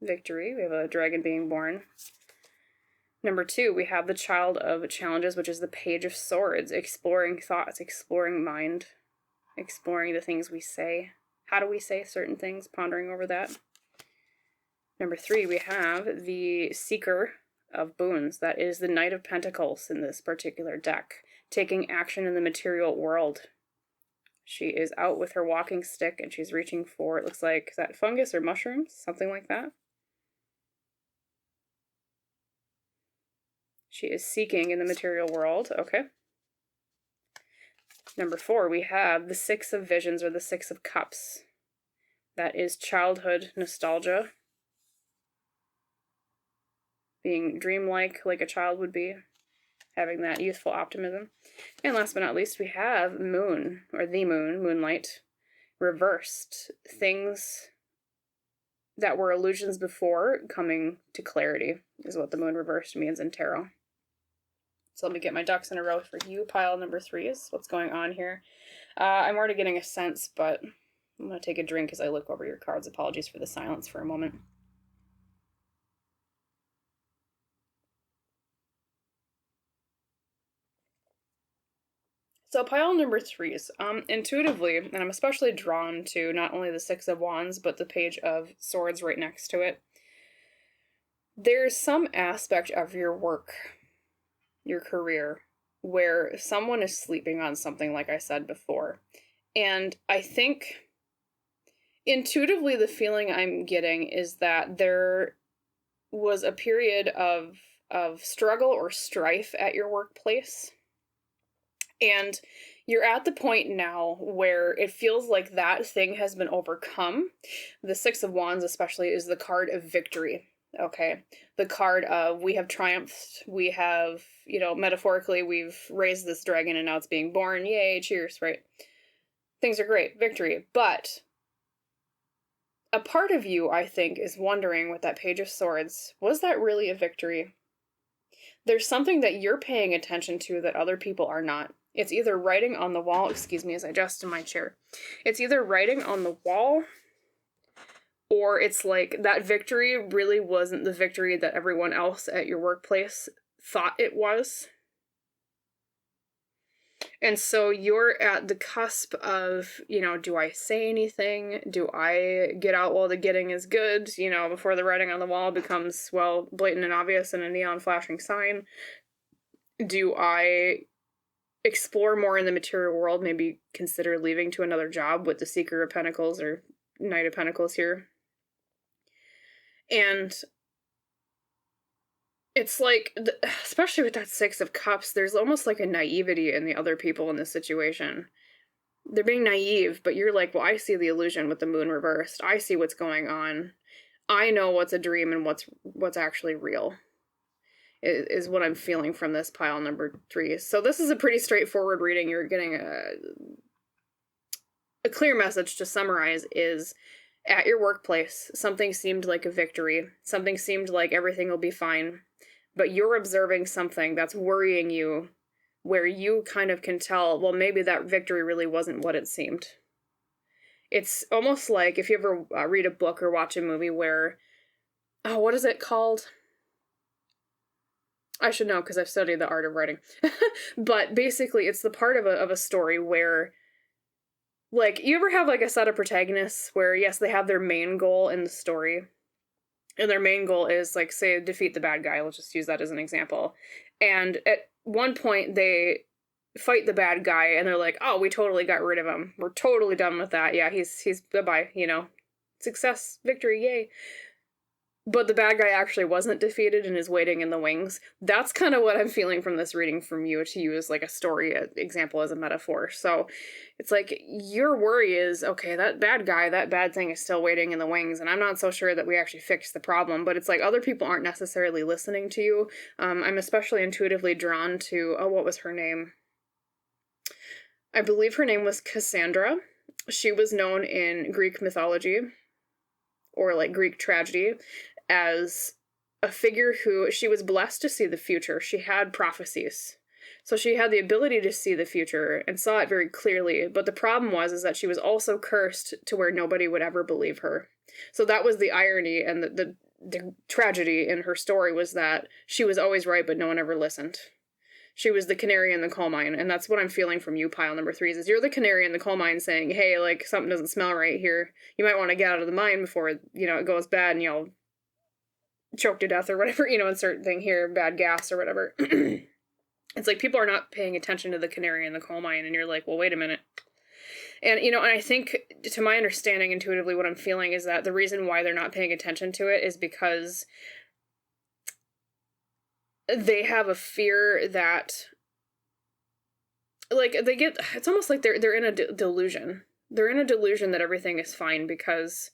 Victory. We have a dragon being born. Number 2, we have the Child of Challenges, which is the Page of Swords. Exploring thoughts, exploring mind, exploring the things we say. How do we say certain things? Pondering over that. Number 3, we have the Seeker of Boons. That is the Knight of Pentacles in this particular deck. Taking action in the material world. She is out with her walking stick and she's reaching for, it looks like, is that fungus or mushrooms? Something like that. She is seeking in the material world. Okay. Number 4, we have the 6 of Visions or the 6 of Cups. That is childhood nostalgia. Being dreamlike like a child would be. Having that youthful optimism. And last but not least, we have Moon, or the Moon, Moonlight, reversed. Things that were illusions before coming to clarity is what the Moon reversed means in tarot. So let me get my ducks in a row for you. Pile number 3 is what's going on here. I'm already getting a sense, but I'm going to take a drink as I look over your cards. Apologies for the silence for a moment. So pile number 3 is intuitively, and I'm especially drawn to not only the 6 of Wands, but the Page of Swords right next to it. There's some aspect of your work, your career, where someone is sleeping on something, like I said before. And I think intuitively the feeling I'm getting is that there was a period of struggle or strife at your workplace. And you're at the point now where it feels like that thing has been overcome. The 6 of Wands especially is the card of victory, okay? The card of we have triumphed, we have, you know, metaphorically, we've raised this dragon and now it's being born. Yay, cheers, right? Things are great, victory. But a part of you, I think, is wondering with that Page of Swords, was that really a victory? There's something that you're paying attention to that other people are not. It's either writing on the wall, excuse me as I adjust in my chair. It's either writing on the wall, or it's like that victory really wasn't the victory that everyone else at your workplace thought it was. And so you're at the cusp of, you know, do I say anything? Do I get out while the getting is good? You know, before the writing on the wall becomes, well, blatant and obvious and a neon flashing sign. Do I explore more in the material world, maybe consider leaving to another job with the Seeker of Pentacles or Knight of Pentacles here? And it's like, especially with that 6 of Cups, there's almost like a naivety in the other people in this situation. They're being naive, but you're like, well, I see the illusion with the Moon reversed. I see what's going on. I know what's a dream and what's actually real. Is what I'm feeling from this pile number 3. So this is a pretty straightforward reading. You're getting a clear message to summarize is at your workplace, something seemed like a victory. Something seemed like everything will be fine. But you're observing something that's worrying you where you kind of can tell, well, maybe that victory really wasn't what it seemed. It's almost like if you ever read a book or watch a movie where, oh, what is it called? I should know because I've studied the art of writing. But basically, it's the part of a story where, like, you ever have, like, a set of protagonists where, yes, they have their main goal in the story, and their main goal is, like, say, defeat the bad guy. Let's just use that as an example. And at one point, they fight the bad guy, and they're like, oh, we totally got rid of him. We're totally done with that. Yeah, he's goodbye, you know. Success, victory, yay. But the bad guy actually wasn't defeated and is waiting in the wings. That's kind of what I'm feeling from this reading from you, to use like a story example as a metaphor. So it's like your worry is, okay, that bad guy, that bad thing is still waiting in the wings, and I'm not so sure that we actually fixed the problem. But it's like other people aren't necessarily listening to you. I'm especially intuitively drawn to, oh, what was her name? I believe her name was Cassandra. She was known in Greek mythology, or like Greek tragedy, as a figure who, she was blessed to see the future. She had prophecies. So she had the ability to see the future and saw it very clearly. But the problem is that she was also cursed to where nobody would ever believe her. So that was the irony, and the tragedy in her story was that she was always right, but no one ever listened. She was the canary in the coal mine, and that's what I'm feeling from you, pile number 3, is you're the canary in the coal mine saying, hey, like, something doesn't smell right here. You might want to get out of the mine before, you know, it goes bad and you'll choke to death or whatever, you know, insert thing here, bad gas or whatever. It's like people are not paying attention to the canary in the coal mine, and you're like, well, wait a minute. And, you know, and I think, to my understanding intuitively, what I'm feeling is that the reason why they're not paying attention to it is because they have a fear that, like, they get, it's almost like they're in a delusion. They're in a delusion that everything is fine because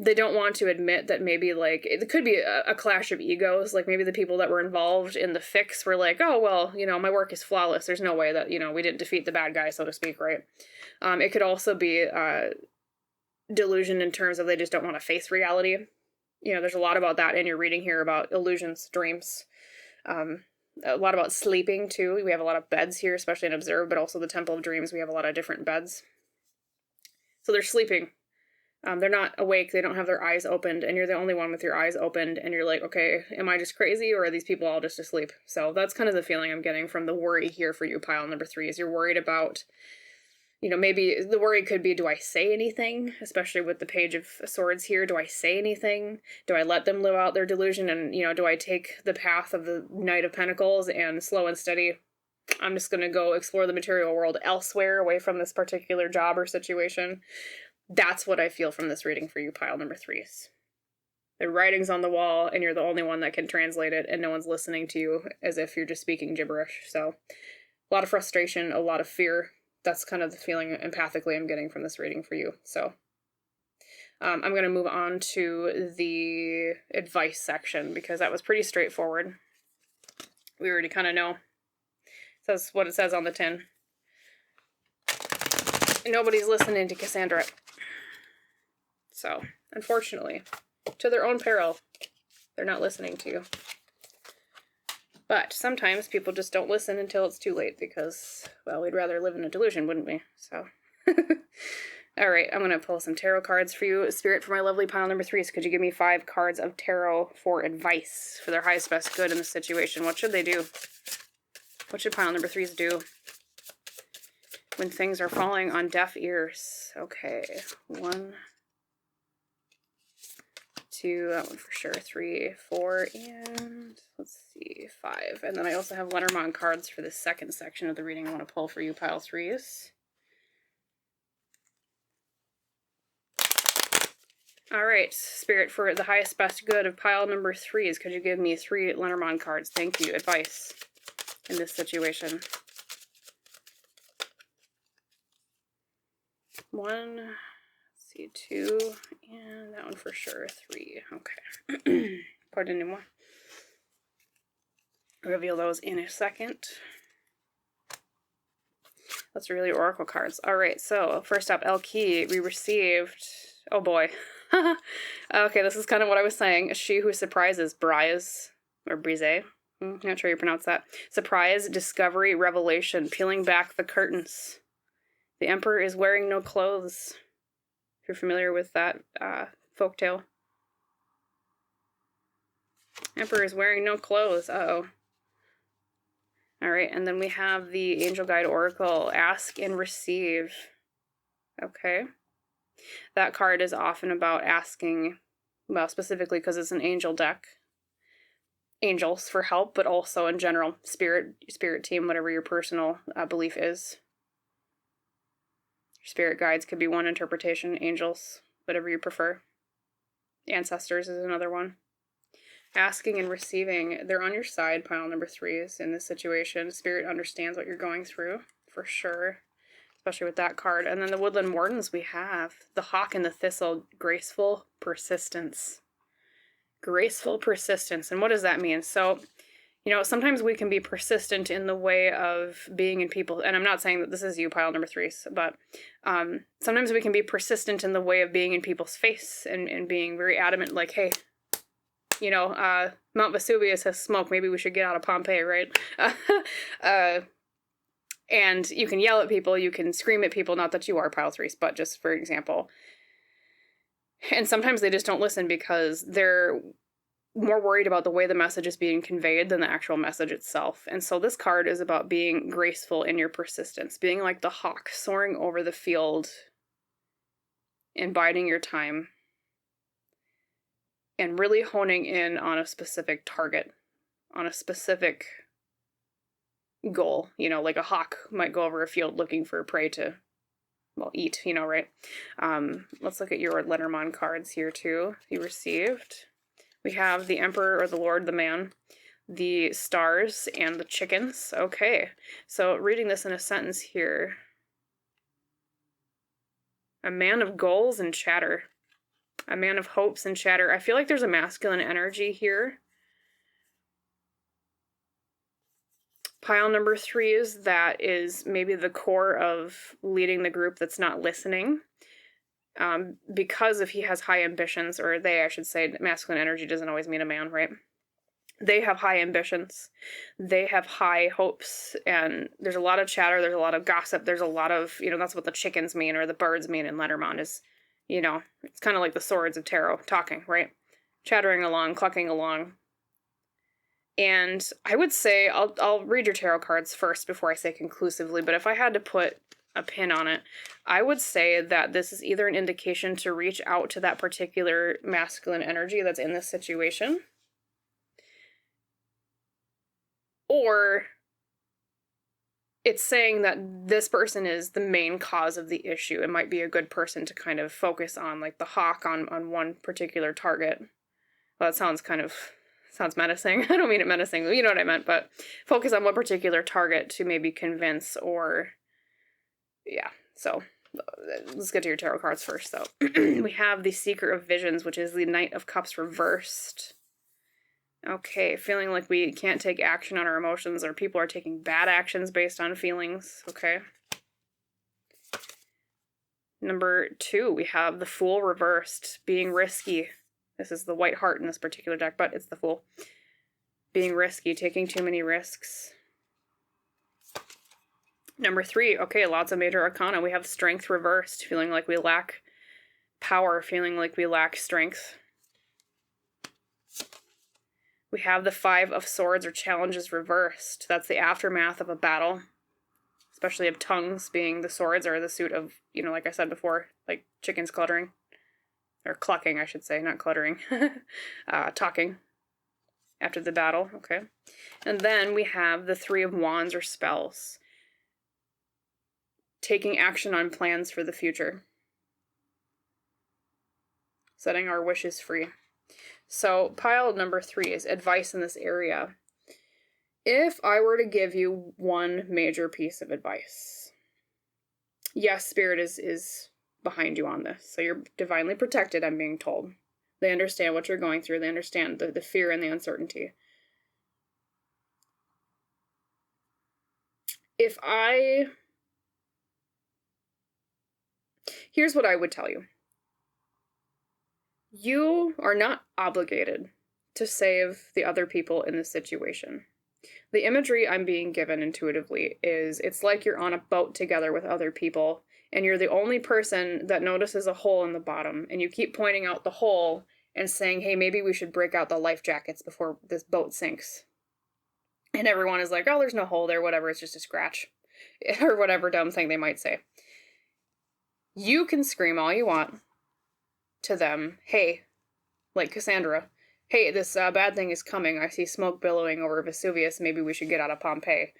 they don't want to admit that maybe, like, it could be a clash of egos. Like, maybe the people that were involved in the fix were like, oh, well, you know, my work is flawless. There's no way that, you know, we didn't defeat the bad guy, so to speak, right? It could also be delusion in terms of they just don't want to face reality. You know, there's a lot about that in your reading here about illusions, dreams. A lot about sleeping, too. We have a lot of beds here, especially in Observe, but also the Temple of Dreams. We have a lot of different beds. So they're sleeping. They're not awake. They don't have their eyes opened, and you're the only one with your eyes opened, and you're like, okay, am I just crazy, or are these people all just asleep? So that's kind of the feeling I'm getting from the worry here for you, pile number 3, is you're worried about, you know, maybe the worry could be, do I say anything? Especially with the Page of Swords here. Do I say anything? Do I let them live out their delusion? And, you know, do I take the path of the Knight of Pentacles and slow and steady, I'm just going to go explore the material world elsewhere, away from this particular job or situation? That's what I feel from this reading for you, pile number 3s. The writing's on the wall, and you're the only one that can translate it, and no one's listening to you, as if you're just speaking gibberish. So, a lot of frustration, a lot of fear. That's kind of the feeling empathically I'm getting from this reading for you. So, I'm going to move on to the advice section, because that was pretty straightforward. We already kind of know. It says what it says on the tin. Nobody's listening to Cassandra. So, unfortunately, to their own peril, they're not listening to you. But sometimes people just don't listen until it's too late because, well, we'd rather live in a delusion, wouldn't we? So, all right, I'm going to pull some tarot cards for you. Spirit, for my lovely pile number 3s, could you give me 5 cards of tarot for advice for their highest best good in this situation? What should they do? What should pile number 3s do when things are falling on deaf ears? Okay, 1, 2, that one for sure, 3, 4, and let's see, 5. And then I also have Lenormand cards for the second section of the reading I want to pull for you, pile 3s. All right, Spirit, for the highest best good of pile number 3s, could you give me 3 Lenormand cards? Thank you. Advice in this situation. 1, let's see, 2, and that one for sure, 3. Okay. Pardonnez-moi. Reveal those in a second. Let's reveal your oracle cards. All right, so first up, Elle Qui, we received, oh boy. Okay, this is kind of what I was saying. She who surprises, Brise, or Brise. I'm not sure you pronounce that. Surprise, discovery, revelation, peeling back the curtains. The Emperor is wearing no clothes. If you're familiar with that folktale. Emperor is wearing no clothes. Uh-oh. All right, and then we have the Angel Guide Oracle, ask and receive. Okay. That card is often about asking, well, specifically because it's an angel deck. angels for help, but also in general, spirit team, whatever your personal belief is. Spirit guides could be one interpretation, angels, whatever you prefer. Ancestors is another one. Asking and receiving, they're on your side, pile number 3 is in this situation. Spirit understands what you're going through, for sure, especially with that card. And then the Woodland Wardens, we have the Hawk and the Thistle, graceful persistence. Graceful persistence. And what does that mean? So, you know, sometimes we can be persistent in the way of being in people, and I'm not saying that this is you, pile number 3, but sometimes we can be persistent in the way of being in people's face and being very adamant, like, hey, you know, Mount Vesuvius has smoke, maybe we should get out of Pompeii, right? And you can yell at people, you can scream at people, not that you are pile 3s, but just for example. And sometimes they just don't listen because they're more worried about the way the message is being conveyed than the actual message itself. And so this card is about being graceful in your persistence, being like the hawk soaring over the field and biding your time and really honing in on a specific target, on a specific goal. You know, like a hawk might go over a field looking for prey to, well, eat, you know, right? Let's look at your Lenormand cards here too. You received. We have the Emperor or the Lord, the man, the stars, and the chickens. Okay, so reading this in a sentence here. A man of goals and chatter. A man of hopes and chatter. I feel like there's a masculine energy here. Pile number 3 is that is maybe the core of leading the group that's not listening. Because if he has high ambitions, or they, I should say, masculine energy doesn't always mean a man, right? They have high ambitions. They have high hopes, and there's a lot of chatter, there's a lot of gossip, there's a lot of, you know, that's what the chickens mean, or the birds mean in Lenormand is, you know, it's kind of like the swords of tarot, talking, right? Chattering along, clucking along. And I would say, I'll read your tarot cards first before I say conclusively, but if I had to put a pin on it, I would say that this is either an indication to reach out to that particular masculine energy that's in this situation, or it's saying that this person is the main cause of the issue. It might be a good person to kind of focus on, like the hawk on one particular target. Well, that sounds menacing. I don't mean it menacing, you know what I meant, but focus on one particular target to maybe convince, or yeah. So let's get to your tarot cards first, though. We have the Seeker of Visions, which is the Knight of Cups reversed. Okay, feeling like we can't take action on our emotions, or people are taking bad actions based on feelings. Okay. Number 2, we have the Fool reversed, being risky. This is the White Heart in this particular deck, but it's the Fool. Being risky, taking too many risks. Number 3, okay, lots of major arcana. We have Strength reversed, feeling like we lack power, feeling like we lack strength. We have the 5 of Swords or Challenges reversed. That's the aftermath of a battle, especially of tongues being the swords or the suit of, you know, like I said before, like chickens cluttering. Or clucking, I should say, not cluttering. Talking after the battle, okay. And then we have the 3 of Wands or Spells. Taking action on plans for the future. Setting our wishes free. So pile number 3 is advice in this area. If I were to give you one major piece of advice, yes, Spirit is behind you on this. So you're divinely protected, I'm being told. They understand what you're going through. They understand the fear and the uncertainty. Here's what I would tell you. You are not obligated to save the other people in this situation. The imagery I'm being given intuitively is it's like you're on a boat together with other people, and you're the only person that notices a hole in the bottom, and you keep pointing out the hole and saying, hey, maybe we should break out the life jackets before this boat sinks. And everyone is like, oh, there's no hole there, whatever, it's just a scratch. Or whatever dumb thing they might say. You can scream all you want to them, hey, like Cassandra, hey, this bad thing is coming. I see smoke billowing over Vesuvius. Maybe we should get out of Pompeii.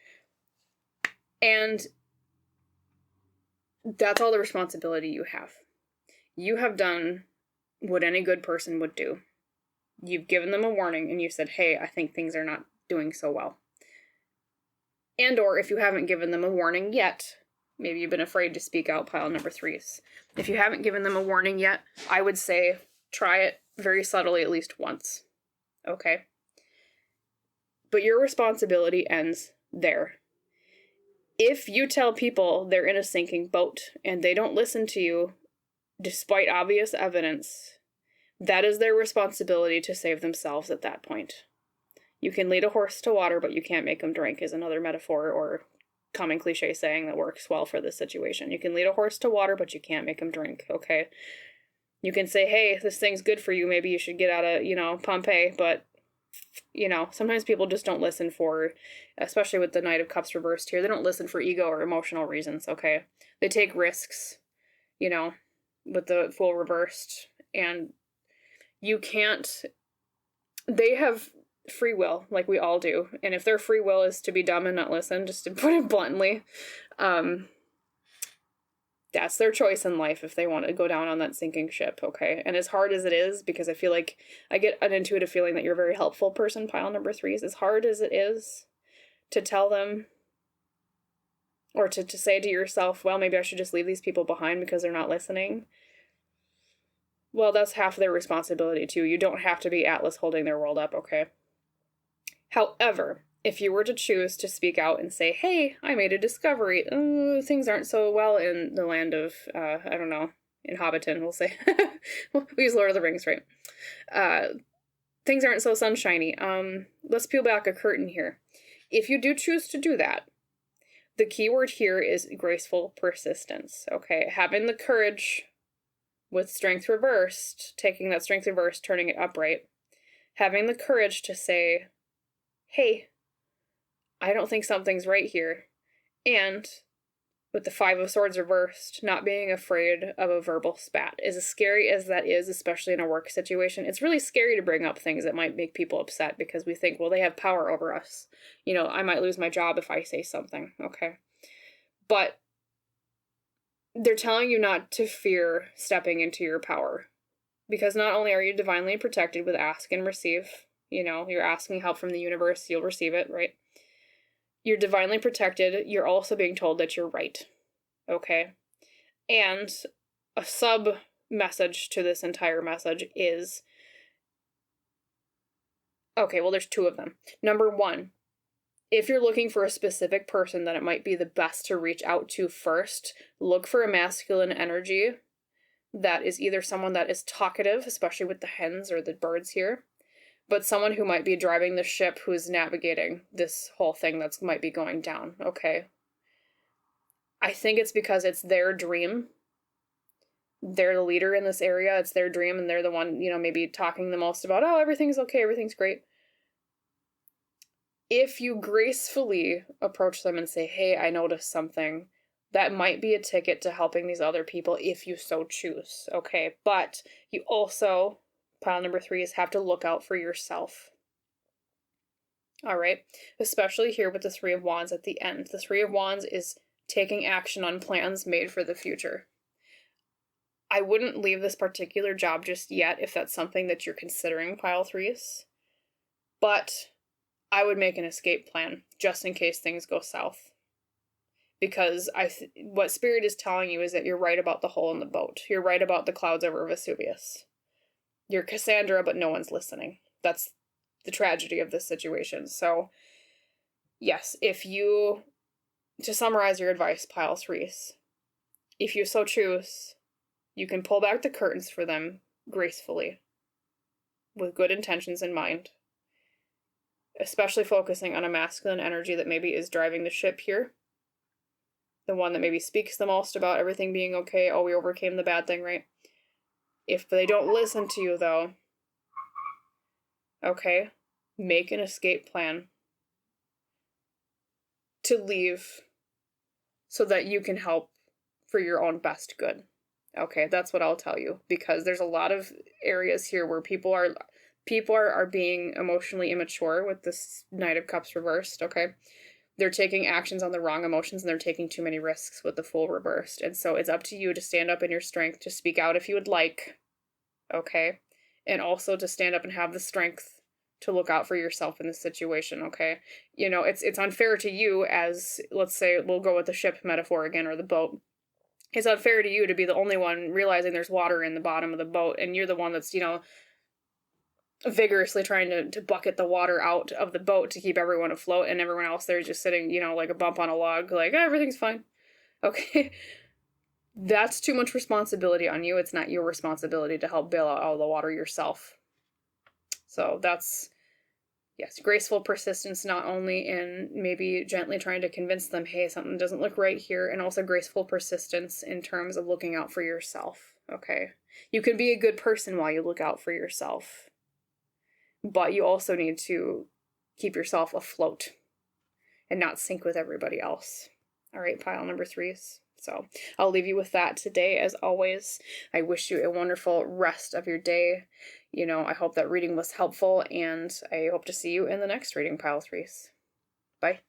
And that's all the responsibility you have. You have done what any good person would do. You've given them a warning and you said, hey, I think things are not doing so well. And or if you haven't given them a warning yet, maybe you've been afraid to speak out, pile number 3s. If you haven't given them a warning yet, I would say try it very subtly at least once. Okay? But your responsibility ends there. If you tell people they're in a sinking boat and they don't listen to you, despite obvious evidence, that is their responsibility to save themselves at that point. You can lead a horse to water, but you can't make them drink, is another metaphor or common cliche saying that works well for this situation. You can lead a horse to water, but you can't make them drink, okay? You can say, hey, this thing's good for you, maybe you should get out of, Pompeii, but, sometimes people just don't listen for, especially with the Knight of Cups reversed here, they don't listen for ego or emotional reasons, okay? They take risks, with the Fool reversed, and they have free will, like we all do, and if their free will is to be dumb and not listen, just to put it bluntly, that's their choice in life if they want to go down on that sinking ship, okay? And as hard as it is, because I feel like I get an intuitive feeling that you're a very helpful person, pile number 3s, as hard as it is to tell them, or to say to yourself, well, maybe I should just leave these people behind because they're not listening. Well, that's half their responsibility too. You don't have to be Atlas holding their world up, okay? However, if you were to choose to speak out and say, hey, I made a discovery, things aren't so well in the land of, in Hobbiton, we'll say. We use Lord of the Rings, right? Things aren't so sunshiny. Let's peel back a curtain here. If you do choose to do that, the key word here is graceful persistence, okay? Having the courage with strength reversed, taking that strength reversed, turning it upright, having the courage to say, hey, I don't think something's right here. And with the 5 of Swords reversed, not being afraid of a verbal spat. As scary as that is, especially in a work situation, it's really scary to bring up things that might make people upset because we think, well, they have power over us. I might lose my job if I say something, okay? But they're telling you not to fear stepping into your power. Because not only are you divinely protected with ask and receive, you're asking help from the universe, you'll receive it, right? You're divinely protected. You're also being told that you're right. Okay? And a sub-message to this entire message is... Okay, well, there's 2 of them. Number 1, if you're looking for a specific person that it might be the best to reach out to first, look for a masculine energy that is either someone that is talkative, especially with the hens or the birds here, but someone who might be driving the ship who's navigating this whole thing that's might be going down, okay? I think it's because it's their dream. They're the leader in this area, it's their dream, and they're the one, maybe talking the most about, oh, everything's okay, everything's great. If you gracefully approach them and say, hey, I noticed something, that might be a ticket to helping these other people if you so choose, okay? But you also... Pile number 3 is have to look out for yourself. All right. Especially here with the 3 of Wands at the end. The 3 of Wands is taking action on plans made for the future. I wouldn't leave this particular job just yet if that's something that you're considering, pile 3s. But I would make an escape plan just in case things go south. Because what Spirit is telling you is that you're right about the hole in the boat. You're right about the clouds over Vesuvius. You're Cassandra, but no one's listening. That's the tragedy of this situation. So, yes, to summarize your advice, pile 3s, if you so choose, you can pull back the curtains for them gracefully, with good intentions in mind, especially focusing on a masculine energy that maybe is driving the ship here, the one that maybe speaks the most about everything being okay, oh, we overcame the bad thing, right? If they don't listen to you, though, okay, make an escape plan to leave so that you can help for your own best good. Okay, that's what I'll tell you, because there's a lot of areas here where people people are being emotionally immature with this Knight of Cups reversed, okay? They're taking actions on the wrong emotions, and they're taking too many risks with the Fool reversed. And so it's up to you to stand up in your strength, to speak out if you would like, okay? And also to stand up and have the strength to look out for yourself in this situation, okay? You know, it's unfair to you as, let's say, we'll go with the ship metaphor again, or the boat. It's unfair to you to be the only one realizing there's water in the bottom of the boat, and you're the one that's, you know, vigorously trying to bucket the water out of the boat to keep everyone afloat, and everyone else there just sitting, you know, like a bump on a log, like, oh, everything's fine. Okay. That's too much responsibility on you. It's not your responsibility to help bail out all the water yourself. So that's, yes, graceful persistence, not only in maybe gently trying to convince them, hey, something doesn't look right here, and also graceful persistence in terms of looking out for yourself, okay? You can be a good person while you look out for yourself, but you also need to keep yourself afloat and not sink with everybody else. All right, pile number 3s. So I'll leave you with that today. As always, I wish you a wonderful rest of your day. You know, I hope that reading was helpful, and I hope to see you in the next reading, pile 3s. Bye.